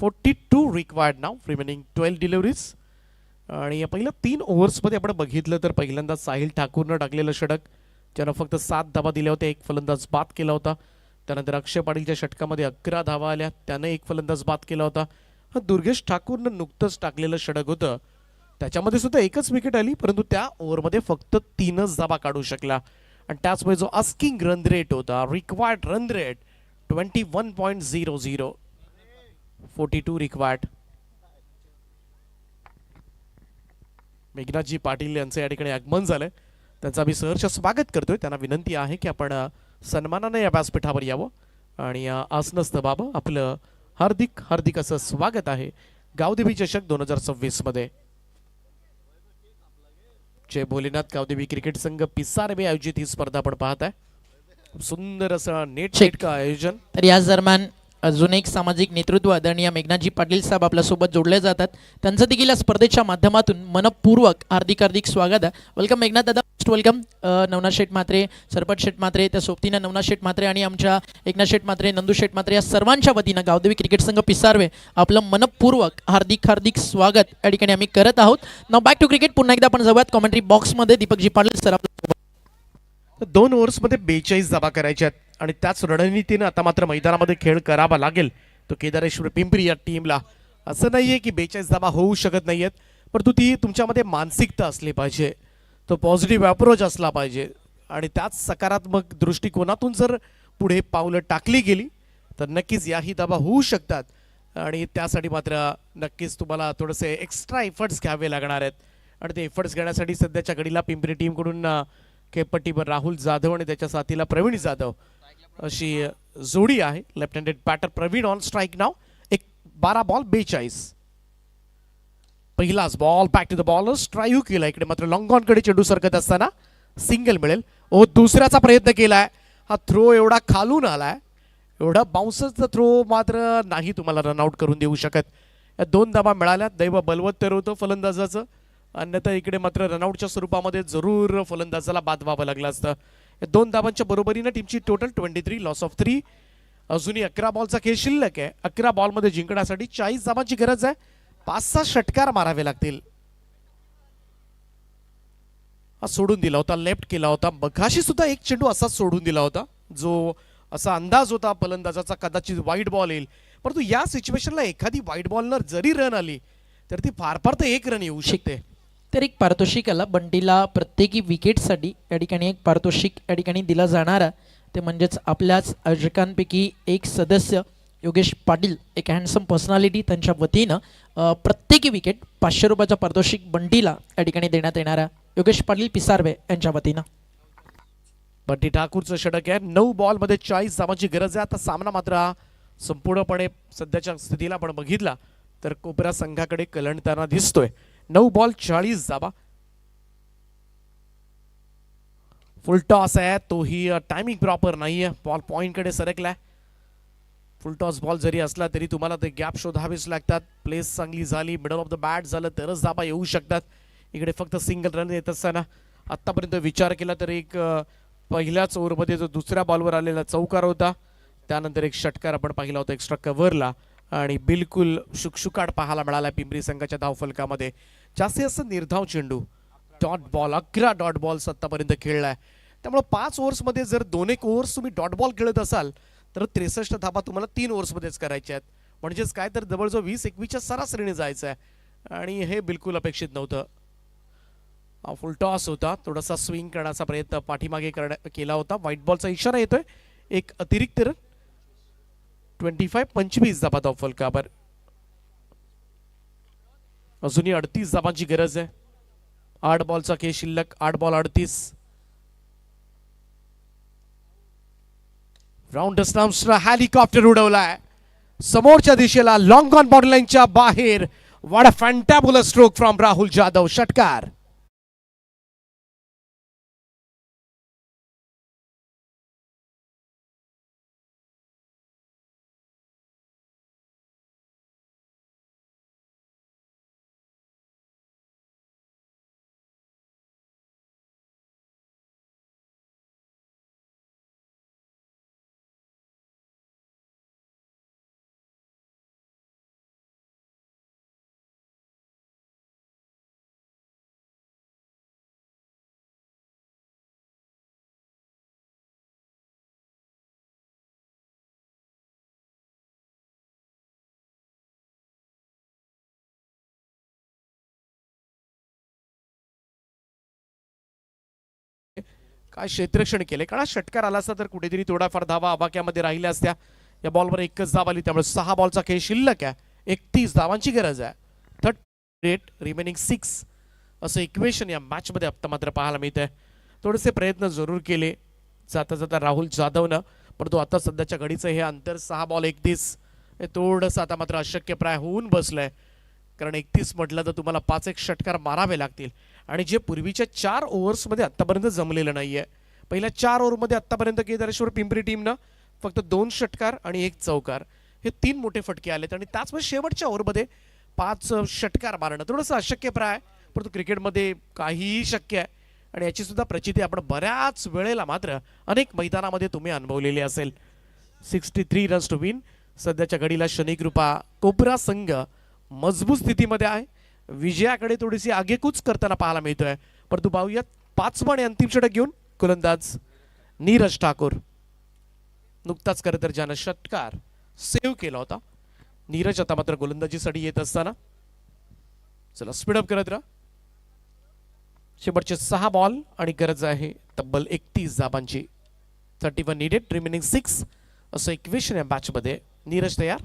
[SPEAKER 4] 42 रिक्वायर्ड नाव, रिमेनिंग 12 डिलिव्हरीज. आणि या पहिल्या 3 ओव्हर्समध्ये आपण बघितलं तर पहिल्यांदा साहिल ठाकूरनं टाकलेलं षटक, ज्यानं फक्त 7 धावा दिल्या होत्या, एक फलंदाज बाद केला होता. त्यानंतर अक्षय पाटीलच्या षटकामध्ये 11 धावा आल्या, त्यानं एक फलंदाज बाद केला होता. दुर्गेश ठाकूरनं नुकतंच टाकलेलं षटक होतं, त्याच्यामध्ये सुद्धा एकच विकेट आली, परंतु त्या ओव्हरमध्ये फक्त 3च धावा काढू शकला. आणि त्याचमुळे जो आस्किंग रन रेट होता, रिक्वायर्ड रन रेट 21.00, 42 रिक्वायर्ड. मेघनाथजी पाटील यांचं या ठिकाणी आगमन झालंय, त्यांचं आम्ही सहर्ष स्वागत करतोय. त्यांना विनंती आहे की आपण सन्मानाने या व्यासपीठावर यावं आणि आसनस्थ व्हावं. आपलं हार्दिक असं स्वागत आहे गावदेवी चषक 2026 मध्ये. जय भोलेनाथ गावदेवी क्रिकेट संघ पिसारवे आयोजित ही स्पर्धा आपण पाहत आहे. सुंदर असं नेट का आयोजन.
[SPEAKER 2] तर याच दरम्यान अजून एक सामाजिक नेतृत्व आदरणीय मेघनाथजी पाटील साहेब आपल्यासोबत जोडले जातात. त्यांचं देखील या स्पर्धेच्या माध्यमातून मनपूर्वक हार्दिक स्वागत आहे. वेलकम मेघनाथ दादा, वेलकम. नवनाथ शेठ म्हात्रे, सरपत शेठ म्हात्रे, त्या सोबतीनं नवनाथ शेठ म्हात्रे आणि आमच्या एकनाथ शेठ म्हात्रे, नंदू शेठ म्हात्रे या सर्वांच्या वतीनं गावदेवी क्रिकेट संघ पिसारवे आपलं मनपूर्वक हार्दिक स्वागत या ठिकाणी आम्ही करत आहोत. नाव बॅक टू क्रिकेट. पुन्हा एकदा आपण जाऊयात कॉमेंट्री बॉक्समध्ये. दीपकजी पाटील सर आपल्या
[SPEAKER 4] 2 ओव्हर्समध्ये 42 धावा करायच्या आहेत आणि त्याच रणनीतीनं आता मात्र मैदानामध्ये खेळ करावा लागेल तो केदारेश्वर पिंपरी या टीमला. असं नाहीये की 42 धावा होऊ शकत नाहीयेत, परंतु ती तुमच्यामध्ये मानसिकता असली पाहिजे, तो पॉझिटिव्ह अप्रोच असला पाहिजे आणि त्याच सकारात्मक दृष्टिकोनातून जर पुढे पावलं टाकली गेली तर नक्कीच याही धावा होऊ शकतात. आणि त्यासाठी मात्र नक्कीच तुम्हाला थोडेसे एक्स्ट्रा एफर्ट्स घ्यावे लागणार आहेत. आणि ते एफर्ट्स घेण्यासाठी सध्याच्या घडीला पिंपरी टीमकडून खेळपट्टीवर राहुल जाधव आणि त्याच्या साथीला प्रवीण जाधव अशी जोडी आहे. Left handed batter Praveen on strike now. 12 ball 42. पहिलाच ball back to the bowlers. Try केला इकडे, मात्र लॉंग ऑन कडे चेंडू सरकत असताना सिंगल मिळेल. ओ दुसऱ्याचा प्रयत्न केलाय. हा थ्रो एवढा खालून आलाय, एवढा बाउन्सरचा थ्रो मात्र नाही तुम्हाला रनआउट करून देऊ शकत. या 2 धावा मिळाल्या, दैव बलवत तर होतं फलंदाजाचं, अन्यथा इकडे मात्र रनआउटच्या स्वरूपामध्ये जरूर फलंदाजाला बाद व्हावं लागलं असतं. या 2 धावांच्या बरोबरीनं टीमची टोटल 23, लॉस ऑफ 3. अजूनही 11 बॉलचा खेळ शिल्लक आहे. 11 बॉलमध्ये जिंकण्यासाठी 40 धावांची गरज आहे. 5-6 षटकार मारावे लागतील. हा सोडून दिला होता, लेफ्ट केला होता. मघाशी सुद्धा एक चेंडू असाच सोडून दिला होता, जो असा अंदाज होता फलंदाजाचा कदाचित वाईड बॉल येईल. परंतु या सिच्युएशनला एखादी वाईड बॉलवर जरी रन आली तर ती फार फार तर 1 रन येऊ शकते.
[SPEAKER 2] तर एक पारितोषिक आला बंटीला. प्रत्येकी विकेटसाठी या ठिकाणी एक पारितोषिक या ठिकाणी दिला जाणार, ते म्हणजेच आपल्याच आयोजकांपैकी एक सदस्य योगेश पाटील, एक हँडसम पर्सनॅलिटी, त्यांच्या वतीनं प्रत्येकी विकेट 500 रुपयाचं पारितोषिक बंटीला या ठिकाणी देण्यात येणार आहे. योगेश पाटील पिसारवे यांच्या वतीनं.
[SPEAKER 4] बंटी ठाकूरचं षटक आहे. 9 बॉलमध्ये 40 धावांची गरज आहे. आता सामना मात्र हा संपूर्णपणे सध्याच्या स्थितीला आपण बघितला तर कोपरा संघाकडे कलंडताना दिसतोय. 9 बॉल 40 धावा. फुल टॉस आहे, तोही टायमिंग प्रॉपर नाहीये. बॉल पॉइंट कडे सरकलाय. फुल टॉस बॉल जरी असला तरी तुम्हाला ते गॅप शोधावेच लागतात. प्लेस चांगली झाली, मिडल ऑफ द बॅट झालं तरच धाबा येऊ शकतात. इकडे फक्त सिंगल रन येत असताना आतापर्यंत विचार केला तर एक पहिल्याच ओव्हरमध्ये जो दुसऱ्या बॉलवर आलेला चौकार होता, त्यानंतर एक षटकार आपण पाहिला होता एक्स्ट्रा कव्हरला, आणि बिलकुल शुकशुकाट पाहायला मिळाला पिंपरी संघाच्या धावफलकामध्ये. जास्तीत जास्त निर्धाव चेंडू, डॉट बॉल, 11 डॉट बॉल्स आतापर्यंत खेळलाय. त्यामुळे 5 ओव्हर्समध्ये जर 2-1 ओव्हर्स तुम्ही डॉट बॉल खेळत असाल तर 63 धाबा तुम्हाला 3 ओव्हर्समध्येच करायच्या आहेत. म्हणजेच काय तर जवळजवळ 20-21च्या सरासरीने जायचं आहे, आणि हे बिलकुल अपेक्षित नव्हतं. फुल टॉस होता, थोडासा स्विंग करण्याचा प्रयत्न पाठीमागे केला होता. व्हाईट बॉलचा इशारा येतोय. एक अतिरिक्त रन. 25 धाबा धावफलकावर. अजूनही 38 धाबांची गरज आहे. 8 बॉलचा खेळ शिल्लक. 8 बॉल 38. राऊंड स्टंप्सला हेलिकॉप्टर उडवलाय समोरच्या दिशेला, लॉंग ऑन बॉर्डर लाईनच्या बाहेर. What a fantabulous stroke from Rahul Jadhav. षटकार. काय क्षेत्ररक्षण केले, कारण षटकार आला असता तर कुठेतरी थोडाफार धावा आबाक्यामध्ये राहिल्या असत्या. या बॉलवर एकच धाव आली, त्यामुळे 6 बॉलचा खेळ शिल्लक आहे. 31 धावांची गरज आहे. 38 रिमेनिंग 6 असं इक्वेशन या मॅचमध्ये आता मात्र पाहायला मिळत आहे. थोडेसे प्रयत्न जरूर केले जाता जाता राहुल जाधवनं, परंतु आता सध्याच्या घडीचं हे अंतर 6 बॉल 31 हे थोडंसं आता मात्र अशक्यप्राय होऊन बसलंय. कारण 31 म्हटलं तर तुम्हाला 5-1 षटकार मारावे लागतील, आणि जे पूर्वीच्या 4 ओव्हर्समध्ये आत्तापर्यंत जमलेलं नाहीये. पहिल्या 4 ओव्हरमध्ये आत्तापर्यंत केदारेश्वर पिंपरी टीमनं फक्त 2 षटकार आणि 1 चौकार हे 3 मोठे फटके आलेत, आणि त्याचमुळे शेवटच्या ओव्हरमध्ये 5 षटकार मारणं थोडंसं अशक्यप्राय. परंतु क्रिकेटमध्ये काहीही शक्य आहे, आणि याची सुद्धा प्रचिती आपण बऱ्याच वेळेला मात्र अनेक मैदानामध्ये तुम्ही अनुभवलेली असेल. 63 रन्स टू विन. सध्याच्या घडीला शनिकृपा कोपरा संघ मजबूत स्थितीमध्ये आहे. विजयाकडे थोडीशी आगेकूच करताना पाहायला मिळतोय. परंतु पाहूयात 5वां आणि अंतिम षटक घेऊन गोलंदाज नीरज ठाकूर. नुकताच खरं तर ज्यानं षटकार सेव्ह केला होता नीरज आता मात्र गोलंदाजीसाठी येत असताना. चला स्पीडअप करत राहा. शेवटचे 6 बॉल आणि गरज आहे तब्बल 31 धाबांची. 31 नीडेड, रिमेनिंग 6 असं इक्वेशन या मॅच मध्ये. नीरज तयार.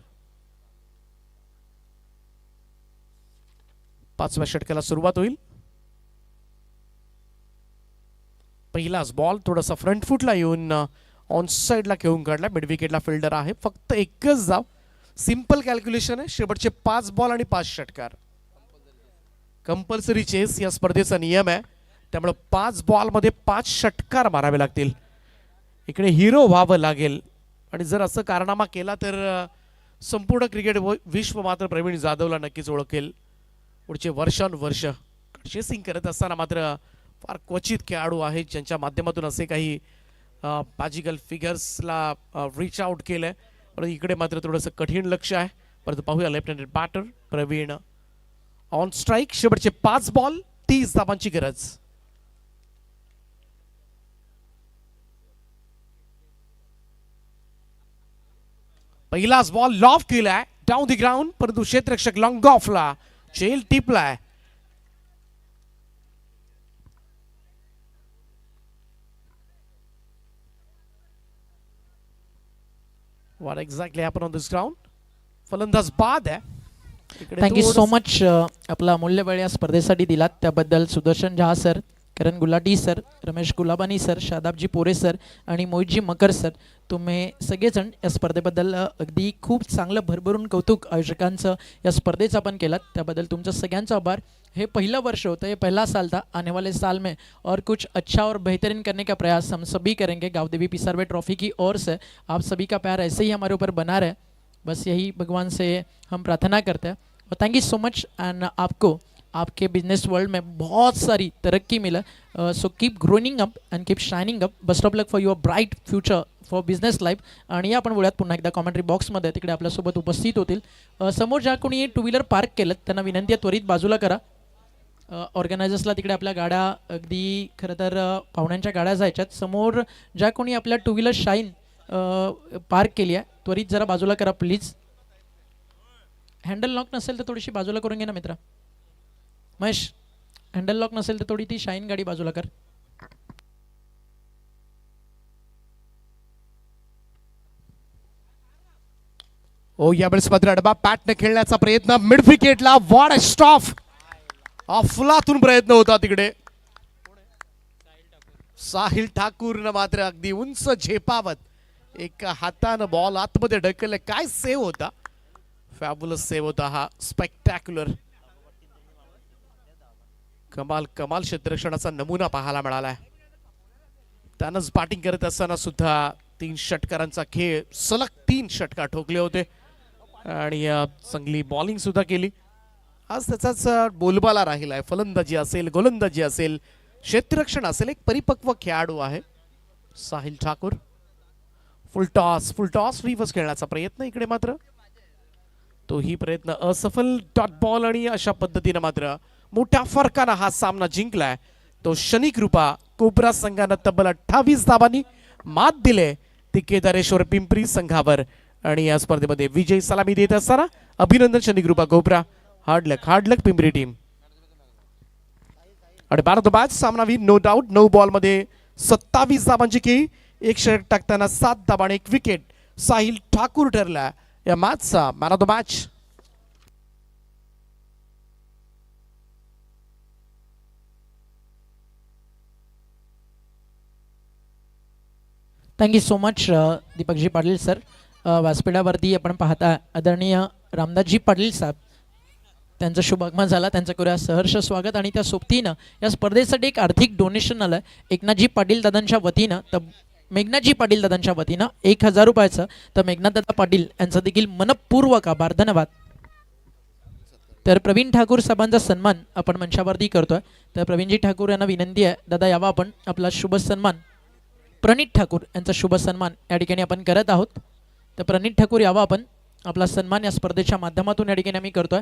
[SPEAKER 4] 5व्या षटकाला सुरुवात होईल. पहिलाच बॉल थोडासा फ्रंट फुटला येऊन ऑन साइडला खेळून काढला. मिड विकेटला फिल्डर आहे. फक्त एकच धाव. सिंपल कॅल्क्युलेशन आहे. शेवटचे 5 बॉल आणि 5 षटकार. कंपल्सरी चेस या स्पर्धेचा नियम आहे, त्यामुळे 5 बॉलमध्ये 5 षटकार मारावे लागतील. इकडे हिरो व्हावं लागेल आणि जर असं कारनामा केला तर संपूर्ण क्रिकेट विश्व मात्र प्रवीण जाधवला नक्कीच ओळखेल. पुढचे वर्षानुवर्ष चेसिंग करत असताना मात्र फार क्वचित खेळाडू आहेत ज्यांच्या माध्यमातून असे काही मॅजिकल फिगर्सला रीच आउट केलंय. परंतु इकडे मात्र थोडंसं कठीण लक्ष आहे. परंतु पाहूया left handed batter Praveen on strike. शेवटचे 5 बॉल 30 धावांची गरज. पहिलाच बॉल लॉफ केलाय डाऊन द ग्राउंड, परंतु क्षेत्ररक्षक लॉंग ऑफला चेल टिपलाय. What exactly happened on this ground? फलंदाज बाद आहे.
[SPEAKER 2] थँक्यू सो मच आपला अमूल्य वेळ या स्पर्धेसाठी दिलात त्याबद्दल सुदर्शन झा सर, करण गुलाटी सर, रमेश गुलाबानी सर, शादाबजी पोरे सर आणि मोहितजी मकर सर, तुम्ही सगळेजण या स्पर्धेबद्दल अगदी खूप चांगलं भरभरून कौतुक आयोजकांचं या स्पर्धेचं आपण केलं, त्याबद्दल तुमचं सगळ्यांचं आभार. हे पहिलं वर्ष होतं, हे पहला साल था. आने वाले साल में और कुछ अच्छा और बेहतरीन करने का प्रयास हम सभी करेंगे. गाँव देवी पिसारवे ट्रॉफी की ओर से आप सभी का प्यार ऐसे ही हमारे ऊपर बना रहे, बस यही भगवान से हम प्रार्थना करते हैं. और thank you so much end आपको आपके बिजनेस वर्ल्ड में बहुत सारी तरक्की मिले. So keep growing up end keep shining up. Best of luck for your bright future for business life. आणि आपण बोलूयात पुन्हा एकदा कॉमेंट्री बॉक्समध्ये तिकडे आपल्यासोबत उपस्थित होतील. समोर ज्या कोणी टू व्हीलर पार्क केलं त्यांना विनंती आहे त्वरित बाजूला करा. ऑर्गनायझर्सला तिकडे आपल्या गाड्या अगदी खरं तर पाहुण्यांच्या गाड्या जायच्यात. समोर ज्या कोणी आपल्या टू व्हीलर शाईन पार्क केली आहे त्वरित जरा बाजूला करा प्लीज. हँडल लॉक नसेल तर थोडीशी बाजूला करून घे ना मित्रा. महेश, हँडल लॉक नसेल तर थोडी ती शाईन गाडी बाजूला कर.
[SPEAKER 4] ओ यावेळेस मात्र अडबा पॅटने खेळण्याचा प्रयत्न मिड विकेटला. What a stop. अफलातून प्रयत्न होता तिकडे. साहिल ठाकूरनं मात्र अगदी उंच झेपावत एका हातानं बॉल आतमध्ये ढकलले. काय सेव्ह होता, फॅब्युलस सेव्ह होता हा, स्पेक्टॅक्युलर. कमाल कमाल क्षेत्ररक्षणाचा नमुना पाहायला मिळालाय. त्यानंच बॅटिंग करत असताना सुद्धा 3 षटकारांचा खेळ, सलग 3 षटकार ठोकले होते आणि चांगली बॉलिंग सुद्धा केली. आज त्याचाच बोलबाला राहिलाय. फलंदाजी असेल, गोलंदाजी असेल, क्षेत्ररक्षण असेल, एक परिपक्व खेळाडू आहे साहिल ठाकूर. फुल टॉस रिव्हर्स खेळण्याचा प्रयत्न इकडे मात्र तोही प्रयत्न असफल. डॉट बॉल आणि अशा पद्धतीने मात्र मोठ्या फरकानं हा सामना जिंकलाय तो शनी कृपा कोबरा संघानं. तब्बल 28 धावांनी मात दिले ती केदारेश्वर पिंपरी संघावर आणि या स्पर्धेमध्ये विजय सलामी देत असताना अभिनंदन शनी कृपा कोबरा. हार्ड लक पिंपरी टीम. आणि भारत मॅच सामनावी नो डाऊट. 9 बॉलमध्ये 27 धावांची खेळी, 1 षटक टाकताना 7 धावा आणि 1 विकेट. साहिल ठाकूर ठरला या मॅचचा man of the match.
[SPEAKER 2] Thank you so much दीपकजी पाटील सर. व्यासपीठावरती आपण पाहता आदरणीय रामदासजी पाटील साहेब, त्यांचं शुभागमन झाला, त्यांचं करूया सहर्ष स्वागत. आणि त्या सोबतीनं या स्पर्धेसाठी एक आर्थिक डोनेशन आलं एकनाथजी पाटील दादांच्या वतीनं, तर मेघनाथजी पाटील दादांच्या वतीनं 1000 रुपयाचं. तर मेघनाथदादा पाटील यांचा देखील मनपूर्वक आभार, धन्यवाद. तर प्रवीण ठाकूर साहेबांचा सन्मान आपण मंचावरती करतोय. तर प्रवीणजी ठाकूर यांना विनंती आहे, दादा यावा आपण. आपला शुभ सन्मान प्रणित ठाकूर यांचा शुभ सन्मान या ठिकाणी आपण करत आहोत. तर प्रणित ठाकूर यावा आपण. आपला सन्मान या स्पर्धेच्या माध्यमातून या ठिकाणी आम्ही करतोय.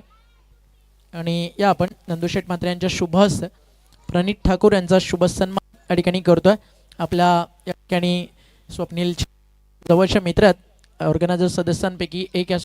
[SPEAKER 2] आणि या आपण नंदुशेठ म्हात्रे यांच्या शुभ हस्ते प्रणित ठाकूर यांचा शुभ सन्मान या ठिकाणी करतोय. आपल्या या ठिकाणी स्वप्नील जवळचे मित्र ऑर्गनायझर सदस्यांपैकी एक या